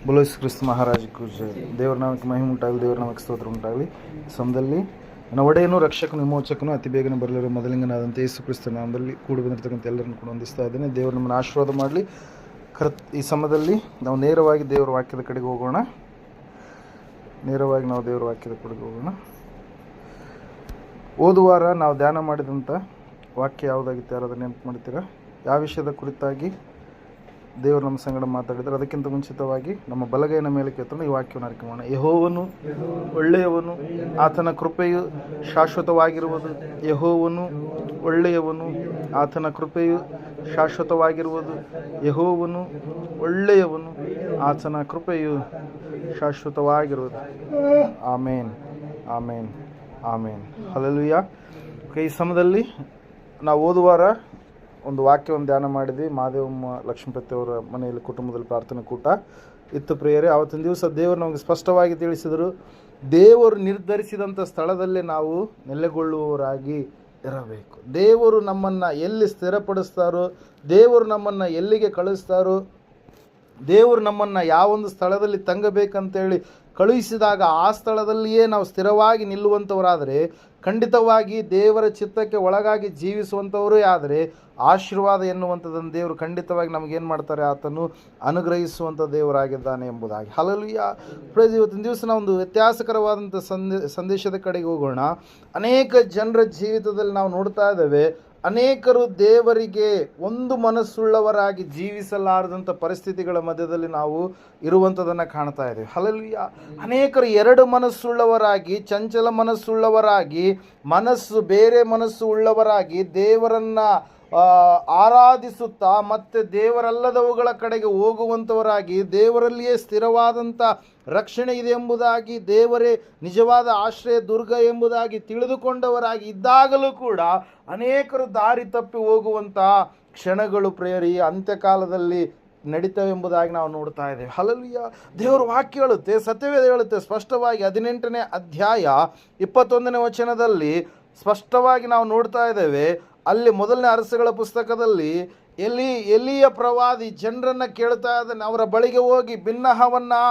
बोलो इस क्रिस्त महाराज को जय. ದೇವರ ನಾಮಕ್ಕೆ ಮಹಿಮೆ ಉಂಟಾಗಲಿ, ದೇವರ ನಾಮಕ್ಕೆ ಸ್ತೋತ್ರ ಉಂಟಾಗಲಿ. ಸಮಯದಲ್ಲಿ ನನ್ನ ಒಡೆಯನು, ರಕ್ಷಕನು, ವಿಮೋಚಕನು, ಅತಿ ಬೇಗನೆ ಬರಲಿರುವ ಮೊದಲಿಂಗನಾದಂಥ ಯೇಸು ಕ್ರಿಸ್ತ ನಾಮದಲ್ಲಿ ಕೂಡಿ ಬಂದಿರತಕ್ಕಂಥ ಎಲ್ಲರನ್ನು ಕೂಡ ವಂದಿಸ್ತಾ ಇದ್ದೇನೆ. ದೇವರು ನಮ್ಮನ್ನು ಆಶೀರ್ವಾದ ಮಾಡಲಿ. ಈ ಸಮಯದಲ್ಲಿ ನಾವು ನೇರವಾಗಿ ದೇವರ ವಾಕ್ಯದ ಕಡೆಗೆ ಹೋಗೋಣ. ಹೋದ ವಾರ ನಾವು ಧ್ಯಾನ ಮಾಡಿದಂಥ ವಾಕ್ಯ ಯಾವುದಾಗಿತ್ತು? ಯಾರಾದರೂ ನೆನಪು ಮಾಡ್ತೀರಾ? ಯಾವ ವಿಷಯದ ಕುರಿತಾಗಿ ದೇವರು ನಮ್ಮ ಸಂಗಡ ಮಾತಾಡಿದರೆ? ಅದಕ್ಕಿಂತ ಮುಂಚಿತವಾಗಿ ನಮ್ಮ ಬಲಗೈನ ಮೇಲೆ ಕೆತ್ತನ್ನು ಈ ವಾಕ್ಯವನ್ನು ಅರಿಕೆ ಮಾಡೋಣ. ಯೆಹೋವನು ಒಳ್ಳೆಯವನು, ಆತನ ಕೃಪೆಯು ಶಾಶ್ವತವಾಗಿರುವುದು. ಯೆಹೋವನು ಒಳ್ಳೆಯವನು, ಆತನ ಕೃಪೆಯು ಶಾಶ್ವತವಾಗಿರುವುದು. ಯೆಹೋವನು ಒಳ್ಳೆಯವನು, ಆತನ ಕೃಪೆಯು ಶಾಶ್ವತವಾಗಿರುವುದು. ಆಮೇನ್, ಆಮೇನ್, ಆಮೇನ್. ಹಲ್ಲೆಲೂಯಾ. ಈ ಸಮಯದಲ್ಲಿ ನಾವು ಹೋದ ವಾರ ಒಂದು ವಾಕ್ಯವನ್ನು ಧ್ಯಾನ ಮಾಡಿದ್ವಿ. ಮಹಾದೇವಮ್ಮ ಲಕ್ಷ್ಮೀಪತಿ ಅವರ ಮನೆಯಲ್ಲಿ ಕುಟುಂಬದಲ್ಲಿ ಪ್ರಾರ್ಥನೆ ಕೂಟ ಇತ್ತು ಪ್ರಿಯರೇ. ಆವತ್ತಿನ ದಿವಸ ದೇವರು ನಮಗೆ ಸ್ಪಷ್ಟವಾಗಿ ತಿಳಿಸಿದರು, ದೇವರು ನಿರ್ಧರಿಸಿದಂಥ ಸ್ಥಳದಲ್ಲೇ ನಾವು ನೆಲೆಗೊಳ್ಳುವವರಾಗಿ ಇರಬೇಕು. ದೇವರು ನಮ್ಮನ್ನು ಎಲ್ಲಿ ಸ್ಥಿರಪಡಿಸ್ತಾರೋ, ದೇವರು ನಮ್ಮನ್ನು ಎಲ್ಲಿಗೆ ಕಳಿಸ್ತಾರೋ, ದೇವರು ನಮ್ಮನ್ನು ಯಾವೊಂದು ಸ್ಥಳದಲ್ಲಿ ತಂಗಬೇಕಂತೇಳಿ ಕಳುಹಿಸಿದಾಗ ಆ ಸ್ಥಳದಲ್ಲಿಯೇ ನಾವು ಸ್ಥಿರವಾಗಿ ನಿಲ್ಲುವಂಥವರಾದರೆ, ಖಂಡಿತವಾಗಿ ದೇವರ ಚಿತ್ತಕ್ಕೆ ಒಳಗಾಗಿ ಜೀವಿಸುವಂಥವರೇ ಆದರೆ ಆಶೀರ್ವಾದ ಎನ್ನುವಂಥದ್ದನ್ನು ದೇವರು ಖಂಡಿತವಾಗಿ ನಮಗೇನು ಮಾಡ್ತಾರೆ? ಆತನು ಅನುಗ್ರಹಿಸುವಂಥ ದೇವರಾಗಿದ್ದಾನೆ ಎಂಬುದಾಗಿ. ಹಲ್ಲೆಲೂಯಾ. ಪ್ರೈಸ್. ಇವತ್ತಿನ ದಿವಸ ನಾವು ಒಂದು ವ್ಯತ್ಯಾಸಕರವಾದಂಥ ಸಂದೇಶದ ಕಡೆಗೆ ಹೋಗೋಣ. ಅನೇಕ ಜನರ ಜೀವಿತದಲ್ಲಿ ನಾವು ನೋಡ್ತಾ ಇದ್ದೇವೆ, ಅನೇಕರು ದೇವರಿಗೆ ಒಂದು ಮನಸ್ಸುಳ್ಳವರಾಗಿ ಜೀವಿಸಲಾರದಂಥ ಪರಿಸ್ಥಿತಿಗಳ ಮಧ್ಯದಲ್ಲಿ ನಾವು ಇರುವಂಥದ್ದನ್ನು ಕಾಣ್ತಾ ಇದ್ದೇವೆ. ಹಲ್ಲೆಲೂಯಾ. ಅನೇಕರು ಎರಡು ಮನಸ್ಸುಳ್ಳವರಾಗಿ, ಚಂಚಲ ಮನಸ್ಸುಳ್ಳವರಾಗಿ, ಬೇರೆ ಮನಸ್ಸು ಉಳ್ಳವರಾಗಿ ದೇವರನ್ನು ಆರಾಧಿಸುತ್ತಾ ಮತ್ತೆ ದೇವರಲ್ಲದವುಗಳ ಕಡೆಗೆ ಹೋಗುವಂಥವರಾಗಿ, ದೇವರಲ್ಲಿಯೇ ಸ್ಥಿರವಾದಂಥ ರಕ್ಷಣೆ ಇದೆ ಎಂಬುದಾಗಿ, ದೇವರೇ ನಿಜವಾದ ಆಶ್ರಯ ದುರ್ಗ ಎಂಬುದಾಗಿ ತಿಳಿದುಕೊಂಡವರಾಗಿ ಇದ್ದಾಗಲೂ ಕೂಡ ಅನೇಕರು ದಾರಿ ತಪ್ಪಿ ಹೋಗುವಂಥ ಕ್ಷಣಗಳು ಪ್ರಿಯರಿ ಅಂತ್ಯಕಾಲದಲ್ಲಿ ನಡೀತವೆಂಬುದಾಗಿ ನಾವು ನೋಡ್ತಾ ಇದ್ದೇವೆ. ಹಲ್ಲೆಲೂಯಾ. ದೇವರ ವಾಕ್ಯ ಹೇಳುತ್ತೆ, ಸತ್ಯವೇದ ಹೇಳುತ್ತೆ ಸ್ಪಷ್ಟವಾಗಿ. 18ನೇ ಅಧ್ಯಾಯ 21ನೇ ವಚನದಲ್ಲಿ ಸ್ಪಷ್ಟವಾಗಿ ನಾವು ನೋಡ್ತಾ ಇದ್ದೇವೆ. ಅಲ್ಲಿ ಮೊದಲನೇ ಅರಸುಗಳ ಪುಸ್ತಕದಲ್ಲಿ ಎಲಿಯ ಪ್ರವಾದಿ ಜನರನ್ನು ಕೇಳ್ತಾ ಇದ್ದಾನೆ, ಅವರ ಬಳಿಗೆ ಹೋಗಿ ಬಿನ್ನಹವನ್ನು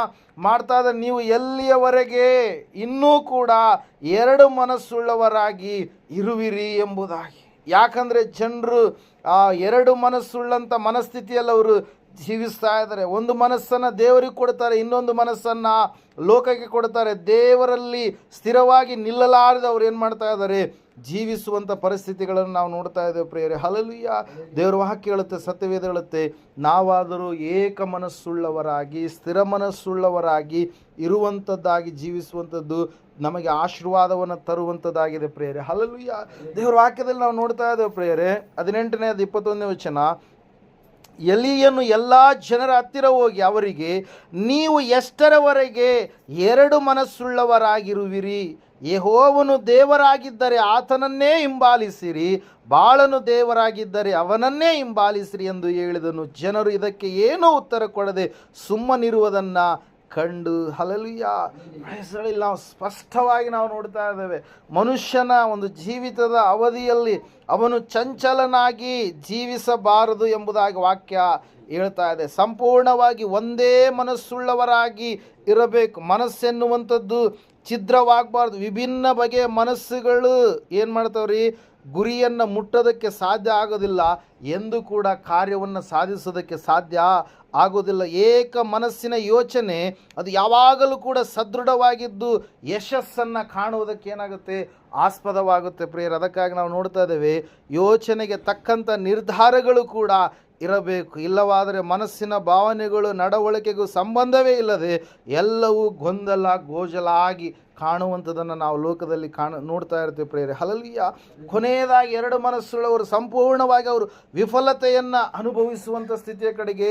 ಮಾಡ್ತಾ ಇದ್ದಾನೆ, ನೀವು ಎಲ್ಲಿಯವರೆಗೆ ಇನ್ನೂ ಕೂಡ ಎರಡು ಮನಸ್ಸುಳ್ಳವರಾಗಿ ಇರುವಿರಿ ಎಂಬುದಾಗಿ. ಯಾಕಂದರೆ ಜನರು ಎರಡು ಮನಸ್ಸುಳ್ಳಂಥ ಮನಸ್ಥಿತಿಯಲ್ಲಿ ಅವರು ಜೀವಿಸ್ತಾ ಇದ್ದಾರೆ. ಒಂದು ಮನಸ್ಸನ್ನು ದೇವರಿಗೆ ಕೊಡ್ತಾರೆ, ಇನ್ನೊಂದು ಮನಸ್ಸನ್ನು ಲೋಕಕ್ಕೆ ಕೊಡ್ತಾರೆ. ದೇವರಲ್ಲಿ ಸ್ಥಿರವಾಗಿ ನಿಲ್ಲಲಾರದೆ ಅವ್ರು ಏನು ಮಾಡ್ತಾ ಇದ್ದಾರೆ? ಜೀವಿಸುವಂಥ ಪರಿಸ್ಥಿತಿಗಳನ್ನು ನಾವು ನೋಡ್ತಾ ಇದ್ದೇವೆ ಪ್ರಿಯರೇ. ಹಲ್ಲೆಲೂಯಾ. ದೇವರ ವಾಕ್ಯ ಹೇಳುತ್ತೆ, ಸತ್ಯವೇದ ಹೇಳುತ್ತೆ, ನಾವಾದರೂ ಏಕ ಮನಸ್ಸುಳ್ಳವರಾಗಿ, ಸ್ಥಿರ ಮನಸ್ಸುಳ್ಳವರಾಗಿ ಇರುವಂಥದ್ದಾಗಿ ಜೀವಿಸುವಂಥದ್ದು ನಮಗೆ ಆಶೀರ್ವಾದವನ್ನು ತರುವಂಥದ್ದಾಗಿದೆ ಪ್ರಿಯರೇ. ಹಲ್ಲೆಲೂಯಾ. ದೇವರ ವಾಕ್ಯದಲ್ಲಿ ನಾವು ನೋಡ್ತಾ ಇದ್ದೇವೆ ಪ್ರಿಯರೇ. 18ನೇ 21ನೇ ವಚನ, ಎಲಿಯನು ಎಲ್ಲ ಜನರ ಹತ್ತಿರ ಹೋಗಿ ಅವರಿಗೆ, ನೀವು ಎಷ್ಟರವರೆಗೆ ಎರಡು ಮನಸ್ಸುಳ್ಳವರಾಗಿರುವಿರಿ? ಯೆಹೋವನು ದೇವರಾಗಿದ್ದರೆ ಆತನನ್ನೇ ಹಿಂಬಾಲಿಸಿರಿ, ಬಾಳನು ದೇವರಾಗಿದ್ದರೆ ಅವನನ್ನೇ ಹಿಂಬಾಲಿಸಿರಿ ಎಂದು ಹೇಳಿದನು. ಜನರು ಇದಕ್ಕೆ ಏನೂ ಉತ್ತರ ಕೊಡದೆ ಸುಮ್ಮನಿರುವುದನ್ನು ಕಂಡು. ಹಲ್ಲೆಲೂಯಾ. ನಾವು ಸ್ಪಷ್ಟವಾಗಿ ನಾವು ನೋಡ್ತಾ ಇದ್ದೇವೆ, ಮನುಷ್ಯನ ಒಂದು ಜೀವಿತದ ಅವಧಿಯಲ್ಲಿ ಅವನು ಚಂಚಲನಾಗಿ ಜೀವಿಸಬಾರದು ಎಂಬುದಾಗಿ ವಾಕ್ಯ ಹೇಳ್ತಾ ಇದೆ. ಸಂಪೂರ್ಣವಾಗಿ ಒಂದೇ ಮನಸ್ಸುಳ್ಳವರಾಗಿ ಇರಬೇಕು. ಮನಸ್ಸೆನ್ನುವಂಥದ್ದು ಛಿದ್ರವಾಗಬಾರ್ದು. ವಿಭಿನ್ನ ಬಗೆಯ ಮನಸ್ಸುಗಳು ಏನು ಮಾಡ್ತಾವ್ರಿ? ಗುರಿಯನ್ನು ಮುಟ್ಟೋದಕ್ಕೆ ಸಾಧ್ಯ ಆಗೋದಿಲ್ಲ, ಎಂದು ಕೂಡ ಕಾರ್ಯವನ್ನು ಸಾಧಿಸೋದಕ್ಕೆ ಸಾಧ್ಯ ಆಗೋದಿಲ್ಲ. ಏಕ ಮನಸ್ಸಿನ ಯೋಚನೆ ಅದು ಯಾವಾಗಲೂ ಕೂಡ ಸದೃಢವಾಗಿದ್ದು ಯಶಸ್ಸನ್ನು ಕಾಣುವುದಕ್ಕೆ ಏನಾಗುತ್ತೆ? ಆಸ್ಪದವಾಗುತ್ತೆ ಪ್ರಿಯರು. ಅದಕ್ಕಾಗಿ ನಾವು ನೋಡ್ತಾ ಇದ್ದೇವೆ, ಯೋಚನೆಗೆ ತಕ್ಕಂಥ ನಿರ್ಧಾರಗಳು ಕೂಡ ಇರಬೇಕು. ಇಲ್ಲವಾದರೆ ಮನಸ್ಸಿನ ಭಾವನೆಗಳು ನಡವಳಿಕೆಗೂ ಸಂಬಂಧವೇ ಇಲ್ಲದೆ ಎಲ್ಲವೂ ಗೊಂದಲ ಗೋಜಲ ಆಗಿ ಕಾಣುವಂಥದ್ದನ್ನು ನಾವು ಲೋಕದಲ್ಲಿ ನೋಡ್ತಾ ಇರ್ತೀವಿ ಪ್ರಿಯರೇ. ಹಲ್ಲೆಲೂಯಾ. ಕೊನೆಯದಾಗಿ ಎರಡು ಮನಸ್ಸುಳ್ಳವರು ಸಂಪೂರ್ಣವಾಗಿ ಅವರು ವಿಫಲತೆಯನ್ನು ಅನುಭವಿಸುವಂಥ ಸ್ಥಿತಿಯ ಕಡೆಗೆ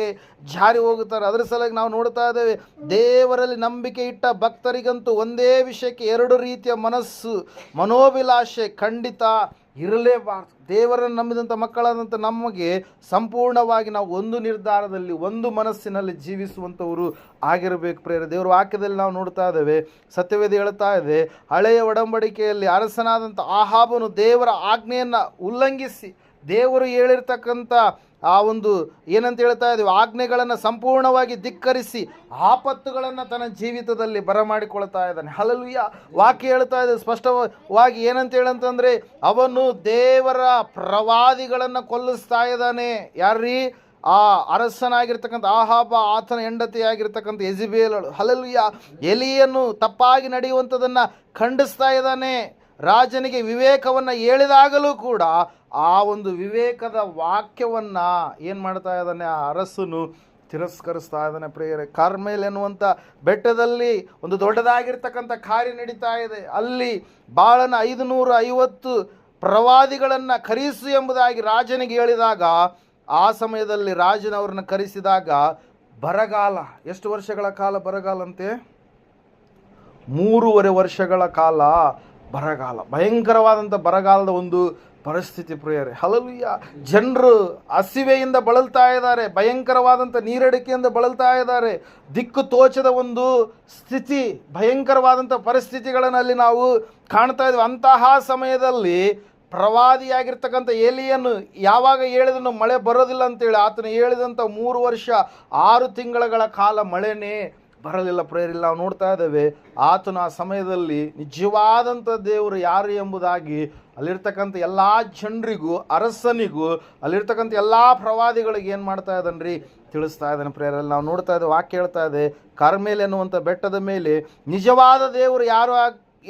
ಜಾರಿ ಹೋಗುತ್ತಾರೆ. ಅದರ ಸಲುವಾಗಿ ನಾವು ನೋಡ್ತಾ ಇದ್ದೇವೆ, ದೇವರಲ್ಲಿ ನಂಬಿಕೆ ಇಟ್ಟ ಭಕ್ತರಿಗಂತೂ ಒಂದೇ ವಿಷಯಕ್ಕೆ ಎರಡು ರೀತಿಯ ಮನೋಭಿಲಾಷೆ ಖಂಡಿತ ಇರಲೇಬಾರ್ದು. ದೇವರನ್ನು ನಂಬಿದಂಥ ಮಕ್ಕಳಾದಂಥ ನಮಗೆ ಸಂಪೂರ್ಣವಾಗಿ ನಾವು ಒಂದು ನಿರ್ಧಾರದಲ್ಲಿ, ಒಂದು ಮನಸ್ಸಿನಲ್ಲಿ ಜೀವಿಸುವಂಥವರು ಆಗಿರಬೇಕು ಪ್ರಿಯರೇ. ದೇವರ ವಾಕ್ಯದಲ್ಲಿ ನಾವು ನೋಡ್ತಾ ಇದ್ದೇವೆ, ಸತ್ಯವೇದ ಹೇಳ್ತಾ ಇದೆ, ಹಳೆಯ ಒಡಂಬಡಿಕೆಯಲ್ಲಿ ಅರಸನಾದಂಥ ಆಹಾಬನು ದೇವರ ಆಜ್ಞೆಯನ್ನು ಉಲ್ಲಂಘಿಸಿ, ದೇವರು ಹೇಳಿರ್ತಕ್ಕಂಥ ಆ ಒಂದು ಏನಂತ ಹೇಳ್ತಾ ಇದ್ದೀವಿ, ಆಜ್ಞೆಗಳನ್ನು ಸಂಪೂರ್ಣವಾಗಿ ಧಿಕ್ಕರಿಸಿ ಆಪತ್ತುಗಳನ್ನು ತನ್ನ ಜೀವಿತದಲ್ಲಿ ಬರಮಾಡಿಕೊಳ್ತಾ ಇದ್ದಾನೆ. ಹಲ್ಲೆಲೂಯಾ. ವಾಕ್ಯ ಹೇಳ್ತಾ ಇದೆ ಸ್ಪಷ್ಟವಾಗಿ ಏನಂತ ಹೇಳಂತಂದರೆ, ಅವನು ದೇವರ ಪ್ರವಾದಿಗಳನ್ನು ಕೊಲ್ಲಿಸ್ತಾ ಇದ್ದಾನೆ. ಯಾರ್ರೀ? ಆ ಅರಸನಾಗಿರ್ತಕ್ಕಂಥ ಆಹಾಬ, ಆತನ ಹೆಂಡತಿಯಾಗಿರ್ತಕ್ಕಂಥ ಯೆಜೆಬೇಲಳು. ಹಲ್ಲೆಲೂಯಾ. ಎಲಿಯನ್ನು ತಪ್ಪಾಗಿ ನಡೆಯುವಂಥದ್ದನ್ನು ಖಂಡಿಸ್ತಾ ಇದ್ದಾನೆ. ರಾಜನಿಗೆ ವಿವೇಕವನ್ನು ಹೇಳಿದಾಗಲೂ ಕೂಡ ಆ ಒಂದು ವಿವೇಕದ ವಾಕ್ಯವನ್ನು ಏನು ಮಾಡ್ತಾ ಇದ್ದಾನೆ, ಆ ಅರಸನು ತಿರಸ್ಕರಿಸ್ತಾ ಇದ್ದಾನೆ. ಪ್ರಿಯರೇ, ಕಾರ್ಮೆಲ್ ಎನ್ನುವಂಥ ಬೆಟ್ಟದಲ್ಲಿ ಒಂದು ದೊಡ್ಡದಾಗಿರ್ತಕ್ಕಂಥ ಕಾರ್ಯ ನಡೀತಾ ಇದೆ. ಅಲ್ಲಿ ಬಾಳನ 550 ಪ್ರವಾದಿಗಳನ್ನು ಕರೆಸು ಎಂಬುದಾಗಿ ರಾಜನಿಗೆ ಹೇಳಿದಾಗ, ಆ ಸಮಯದಲ್ಲಿ ರಾಜನವ್ರನ್ನ ಕರೆಸಿದಾಗ ಬರಗಾಲ, ಎಷ್ಟು ವರ್ಷಗಳ ಕಾಲ ಬರಗಾಲ ಅಂತೆ? 3.5 ವರ್ಷಗಳ ಕಾಲ ಬರಗಾಲ, ಭಯಂಕರವಾದಂಥ ಬರಗಾಲದ ಒಂದು ಪರಿಸ್ಥಿತಿ. ಪ್ರಿಯರೇ, ಹಲ್ಲೆಲೂಯಾ. ಜನರು ಹಸಿವೆಯಿಂದ ಬಳಲ್ತಾ ಇದ್ದಾರೆ, ಭಯಂಕರವಾದಂಥ ನೀರಡಿಕೆಯಿಂದ ಬಳಲ್ತಾ ಇದ್ದಾರೆ. ದಿಕ್ಕು ತೋಚದ ಒಂದು ಸ್ಥಿತಿ, ಭಯಂಕರವಾದಂಥ ಪರಿಸ್ಥಿತಿಗಳಲ್ಲಿ ನಾವು ಕಾಣ್ತಾ ಇದ್ವಿ. ಅಂತಹ ಸಮಯದಲ್ಲಿ ಪ್ರವಾದಿಯಾಗಿರ್ತಕ್ಕಂಥ ಎಲಿಯನ್ನು ಯಾವಾಗ ಹೇಳಿದನು ಮಳೆ ಬರೋದಿಲ್ಲ ಅಂತೇಳಿ, ಆತನು ಹೇಳಿದಂಥ 3 ವರ್ಷ 6 ತಿಂಗಳ ಕಾಲ ಮಳೆನೇ ಬರಲಿಲ್ಲ. ಪ್ರೇರಿಲ್ಲ. ನಾವು ನೋಡ್ತಾ ಇದ್ದೇವೆ, ಆತನು ಆ ಸಮಯದಲ್ಲಿ ನಿಜವಾದಂಥ ದೇವರು ಯಾರು ಎಂಬುದಾಗಿ ಅಲ್ಲಿರ್ತಕ್ಕಂಥ ಎಲ್ಲ ಜನರಿಗೂ, ಅರಸನಿಗೂ, ಅಲ್ಲಿರ್ತಕ್ಕಂಥ ಎಲ್ಲ ಪ್ರವಾದಿಗಳಿಗೆ ಏನು ಮಾಡ್ತಾ ಇದ್ದಾನೆ ತಿಳಿಸ್ತಾ ಇದ್ದಾನೆ. ಪ್ರೇರಲ್ಲಿ ನಾವು ನೋಡ್ತಾ ಇದ್ದೇವೆ, ವಾಕ್ಯ ಹೇಳ್ತಾ ಇದೆ, ಕಾರ್ಮೆಲ್ ಎನ್ನುವಂಥ ಬೆಟ್ಟದ ಮೇಲೆ ನಿಜವಾದ ದೇವರು ಯಾರು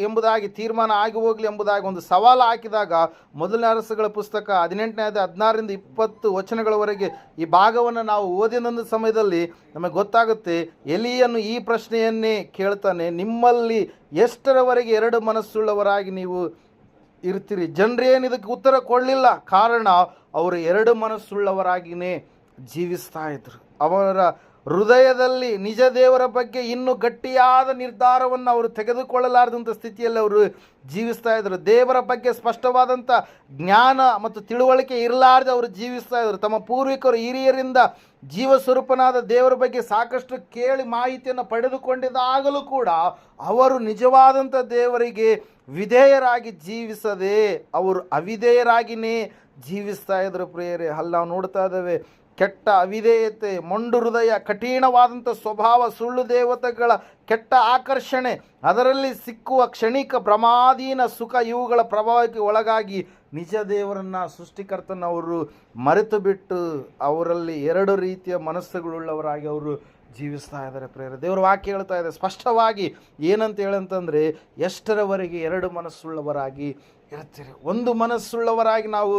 ಎಂಬುದಾಗಿ ತೀರ್ಮಾನ ಆಗಿ ಹೋಗಲಿ ಎಂಬುದಾಗಿ ಒಂದು ಸವಾಲು ಹಾಕಿದಾಗ, ಮೊದಲನೇ ಅರಸುಗಳ ಪುಸ್ತಕ 18ನೇ ಅಧ್ಯಾಯ 16ರಿಂದ 20 ವಚನಗಳವರೆಗೆ ಈ ಭಾಗವನ್ನು ನಾವು ಓದಿದ ಸಮಯದಲ್ಲಿ ನಮಗೆ ಗೊತ್ತಾಗುತ್ತೆ, ಎಲಿಯನು ಈ ಪ್ರಶ್ನೆಯನ್ನೇ ಕೇಳ್ತಾನೆ, ನಿಮ್ಮಲ್ಲಿ ಎಷ್ಟರವರೆಗೆ 2 ಮನಸ್ಸುಳ್ಳವರಾಗಿ ನೀವು ಇರ್ತೀರಿ? ಜನರೇನು ಇದಕ್ಕೆ ಉತ್ತರ ಕೊಡಲಿಲ್ಲ. ಕಾರಣ ಅವರು 2 ಮನಸ್ಸುಳ್ಳವರಾಗಿಯೇ ಜೀವಿಸ್ತಾ ಇದ್ರು. ಅವರ ಹೃದಯದಲ್ಲಿ ನಿಜ ದೇವರ ಬಗ್ಗೆ ಇನ್ನೂ ಗಟ್ಟಿಯಾದ ನಿರ್ಧಾರವನ್ನು ಅವರು ತೆಗೆದುಕೊಳ್ಳಲಾರದಂಥ ಸ್ಥಿತಿಯಲ್ಲಿ ಅವರು ಜೀವಿಸ್ತಾ ಇದ್ದರು. ದೇವರ ಬಗ್ಗೆ ಸ್ಪಷ್ಟವಾದಂಥ ಜ್ಞಾನ ಮತ್ತು ತಿಳುವಳಿಕೆ ಇರಲಾರದೆ ಅವರು ಜೀವಿಸ್ತಾ ಇದ್ದರು. ತಮ್ಮ ಪೂರ್ವಿಕರು, ಹಿರಿಯರಿಂದ ಜೀವಸ್ವರೂಪನಾದ ದೇವರ ಬಗ್ಗೆ ಸಾಕಷ್ಟು ಕೇಳಿ ಮಾಹಿತಿಯನ್ನು ಪಡೆದುಕೊಂಡಿದ್ದಾಗಲೂ ಕೂಡ ಅವರು ನಿಜವಾದಂಥ ದೇವರಿಗೆ ವಿಧೇಯರಾಗಿ ಜೀವಿಸದೆ ಅವರು ಅವಿಧೇಯರಾಗಿಯೇ ಜೀವಿಸ್ತಾ ಇದ್ರು. ಪ್ರಿಯರೇ, ಅಲ್ಲಿ ನಾವು ನೋಡ್ತಾ ಇದ್ದೇವೆ, ಕೆಟ್ಟ ಅವಿಧೇಯತೆ, ಮೊಂಡು ಹೃದಯ, ಕಠಿಣವಾದಂಥ ಸ್ವಭಾವ, ಸುಳ್ಳು ದೇವತೆಗಳ ಕೆಟ್ಟ ಆಕರ್ಷಣೆ, ಅದರಲ್ಲಿ ಸಿಕ್ಕುವ ಕ್ಷಣಿಕ ಭ್ರಮಾಧೀನ ಸುಖ, ಇವುಗಳ ಪ್ರಭಾವಕ್ಕೆ ಒಳಗಾಗಿ ನಿಜ ದೇವರನ್ನು, ಸೃಷ್ಟಿಕರ್ತನವರು ಮರೆತು ಬಿಟ್ಟು ಅವರಲ್ಲಿ 2 ರೀತಿಯ ಮನಸ್ಸುಗಳುಳ್ಳವರಾಗಿ ಅವರು ಜೀವಿಸ್ತಾ ಇದ್ದಾರೆ. ಪ್ರೇರೆ, ದೇವರ ವಾಕ್ಯ ಹೇಳ್ತಾ ಇದೆ ಸ್ಪಷ್ಟವಾಗಿ, ಏನಂತ ಹೇಳಂತಂದರೆ, ಎಷ್ಟರವರೆಗೆ 2 ಮನಸ್ಸುಳ್ಳವರಾಗಿ ಇರ್ತೀರಿ? 1 ಮನಸ್ಸುಳ್ಳವರಾಗಿ ನಾವು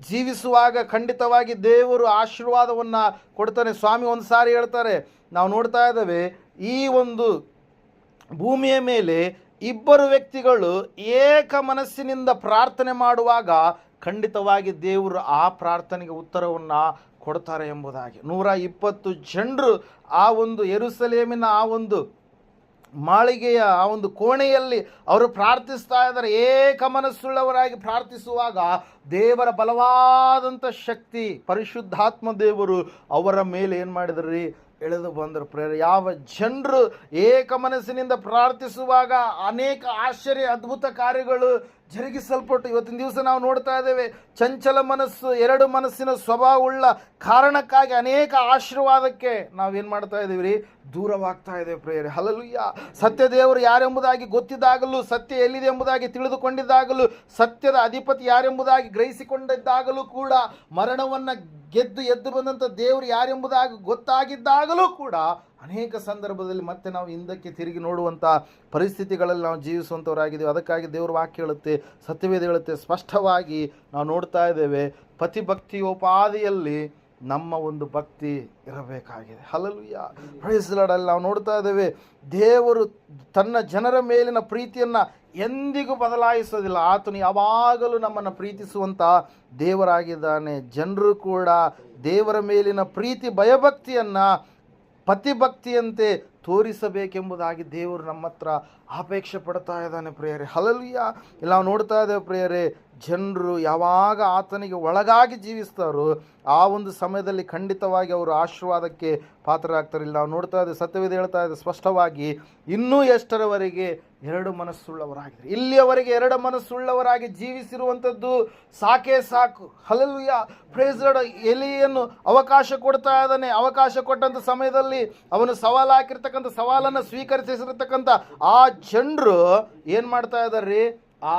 ಜೀವಿಸುವಾಗ ಖಂಡಿತವಾಗಿ ದೇವರು ಆಶೀರ್ವಾದವನ್ನು ಕೊಡ್ತಾನೆ. ಸ್ವಾಮಿ ಒಂದು ಸಾರಿ ಹೇಳ್ತಾರೆ, ನಾವು ನೋಡ್ತಾ ಇದ್ದೇವೆ, ಈ ಒಂದು ಭೂಮಿಯ ಮೇಲೆ 2 ವ್ಯಕ್ತಿಗಳು ಏಕ ಮನಸ್ಸಿನಿಂದ ಪ್ರಾರ್ಥನೆ ಮಾಡುವಾಗ ಖಂಡಿತವಾಗಿ ದೇವರು ಆ ಪ್ರಾರ್ಥನೆಗೆ ಉತ್ತರವನ್ನು ಕೊಡ್ತಾರೆ ಎಂಬುದಾಗಿ. 120 ಜನರು ಆ ಒಂದು ಯೆರೂಸಲೇಮಿನ ಆ ಒಂದು ಮಾಳಿಗೆಯ ಆ ಒಂದು ಕೋಣೆಯಲ್ಲಿ ಅವರು ಪ್ರಾರ್ಥಿಸ್ತಾ ಇದ್ದಾರೆ. ಏಕ ಮನಸ್ಸುಳ್ಳವರಾಗಿ ಪ್ರಾರ್ಥಿಸುವಾಗ ದೇವರ ಬಲವಾದಂಥ ಶಕ್ತಿ, ಪರಿಶುದ್ಧಾತ್ಮ ದೇವರು ಅವರ ಮೇಲೆ ಏನು ಮಾಡಿದ್ರಿ? ಎಳೆದು ಬಂದರು. ಪ್ರೇರೆ, ಯಾವ ಜನರು ಏಕ ಮನಸ್ಸಿನಿಂದ ಪ್ರಾರ್ಥಿಸುವಾಗ ಅನೇಕ ಆಶ್ಚರ್ಯ ಅದ್ಭುತ ಕಾರ್ಯಗಳು ಜರುಗಿಸಲ್ಪಟ್ಟು ಇವತ್ತಿನ ದಿವಸ ನಾವು ನೋಡ್ತಾ ಇದ್ದೇವೆ. ಚಂಚಲ ಮನಸ್ಸು, 2 ಮನಸ್ಸಿನ ಸ್ವಭಾವವುಳ್ಳ ಕಾರಣಕ್ಕಾಗಿ ಅನೇಕ ಆಶೀರ್ವಾದಕ್ಕೆ ನಾವೇನು ಮಾಡ್ತಾ ಇದ್ದೀವಿ ರೀ? ದೂರವಾಗ್ತಾ ಇದ್ದೇವೆ. ಪ್ರೇರೆ, ಹಲ್ಲೆಲೂಯಾ. ಸತ್ಯ ದೇವರು ಯಾರೆಂಬುದಾಗಿ ಗೊತ್ತಿದ್ದಾಗಲೂ, ಸತ್ಯ ಎಲ್ಲಿದೆ ಎಂಬುದಾಗಿ ತಿಳಿದುಕೊಂಡಿದ್ದಾಗಲೂ, ಸತ್ಯದ ಅಧಿಪತಿ ಯಾರೆಂಬುದಾಗಿ ಗ್ರಹಿಸಿಕೊಂಡಿದ್ದಾಗಲೂ ಕೂಡ, ಮರಣವನ್ನು ಗೆದ್ದು ಎದ್ದು ಬಂದಂಥ ದೇವರು ಯಾರೆಂಬುದಾಗಿ ಗೊತ್ತಾಗಿದ್ದಾಗಲೂ ಕೂಡ ಅನೇಕ ಸಂದರ್ಭದಲ್ಲಿ ಮತ್ತೆ ನಾವು ಹಿಂದಕ್ಕೆ ತಿರುಗಿ ನೋಡುವಂಥ ಪರಿಸ್ಥಿತಿಗಳಲ್ಲಿ ನಾವು ಜೀವಿಸುವಂಥವರಾಗಿದ್ದೀವಿ. ಅದಕ್ಕಾಗಿ ದೇವರು ವಾಕ್ಯ ಹೇಳುತ್ತೆ, ಸತ್ಯವೇದ ಹೇಳುತ್ತೆ ಸ್ಪಷ್ಟವಾಗಿ, ನಾವು ನೋಡ್ತಾ ಇದ್ದೇವೆ, ಪತಿಭಕ್ತಿಯೋಪಾದಿಯಲ್ಲಿ ನಮ್ಮ ಒಂದು ಭಕ್ತಿ ಇರಬೇಕಾಗಿದೆ. Hallelujah, praise lord. ಅಲ್ಲಿ ನಾವು ನೋಡ್ತಾ ಇದ್ದೇವೆ, ದೇವರು ತನ್ನ ಜನರ ಮೇಲಿನ ಪ್ರೀತಿಯನ್ನು ಎಂದಿಗೂ ಬದಲಾಯಿಸೋದಿಲ್ಲ. ಆತನು ಯಾವಾಗಲೂ ನಮ್ಮನ್ನು ಪ್ರೀತಿಸುವಂಥ ದೇವರಾಗಿದ್ದಾನೆ. ಜನರು ಕೂಡ ದೇವರ ಮೇಲಿನ ಪ್ರೀತಿ ಭಯಭಕ್ತಿಯನ್ನು ಪತಿಭಕ್ತಿಯಂತೆ ತೋರಿಸಬೇಕೆಂಬುದಾಗಿ ದೇವರು ನಮ್ಮ ಹತ್ರ ಅಪೇಕ್ಷೆ ಪಡ್ತಾ ಇದ್ದಾನೆ ಪ್ರಿಯರೇ. ಹಲ್ಲೆಲೂಯಾ. ಇಲ್ಲಿ ನಾವು ನೋಡ್ತಾ ಇದ್ದೇವೆ ಪ್ರಿಯರೇ, ಜನರು ಯಾವಾಗ ಆತನಿಗೆ ಒಳಗಾಗಿ ಜೀವಿಸ್ತಾರೋ ಆ ಒಂದು ಸಮಯದಲ್ಲಿ ಖಂಡಿತವಾಗಿ ಅವರು ಆಶೀರ್ವಾದಕ್ಕೆ ಪಾತ್ರರಾಗ್ತಾರೆ. ಇಲ್ಲಿ ನಾವು ನೋಡ್ತಾ ಇದ್ದೇವೆ, ಸತ್ಯವೇದ ಹೇಳ್ತಾ ಇದೆ ಸ್ಪಷ್ಟವಾಗಿ, ಇನ್ನೂ ಎಷ್ಟರವರೆಗೆ ಎರಡು ಮನಸ್ಸುಳ್ಳವರಾಗಿದ್ದಾರೆ. ಇಲ್ಲಿಯವರೆಗೆ ಎರಡು ಮನಸ್ಸುಳ್ಳವರಾಗಿ ಜೀವಿಸಿರುವಂಥದ್ದು ಸಾಕೇ ಸಾಕು. ಹಲ್ಲೆಲೂಯಾ. Praise lord. ಎಲಿಯನ್ನು ಅವಕಾಶ ಕೊಡ್ತಾ ಇದ್ದಾನೆ. ಅವಕಾಶ ಕೊಟ್ಟಂಥ ಸಮಯದಲ್ಲಿ ಅವನು ಸವಾಲು ಹಾಕಿರ್ತಕ್ಕಂಥ ಸವಾಲನ್ನು ಸ್ವೀಕರಿಸಿರ್ತಕ್ಕಂಥ ಆ ಜನರು ಏನು ಮಾಡ್ತಾ ಇದ್ದಾರೆ, ಆ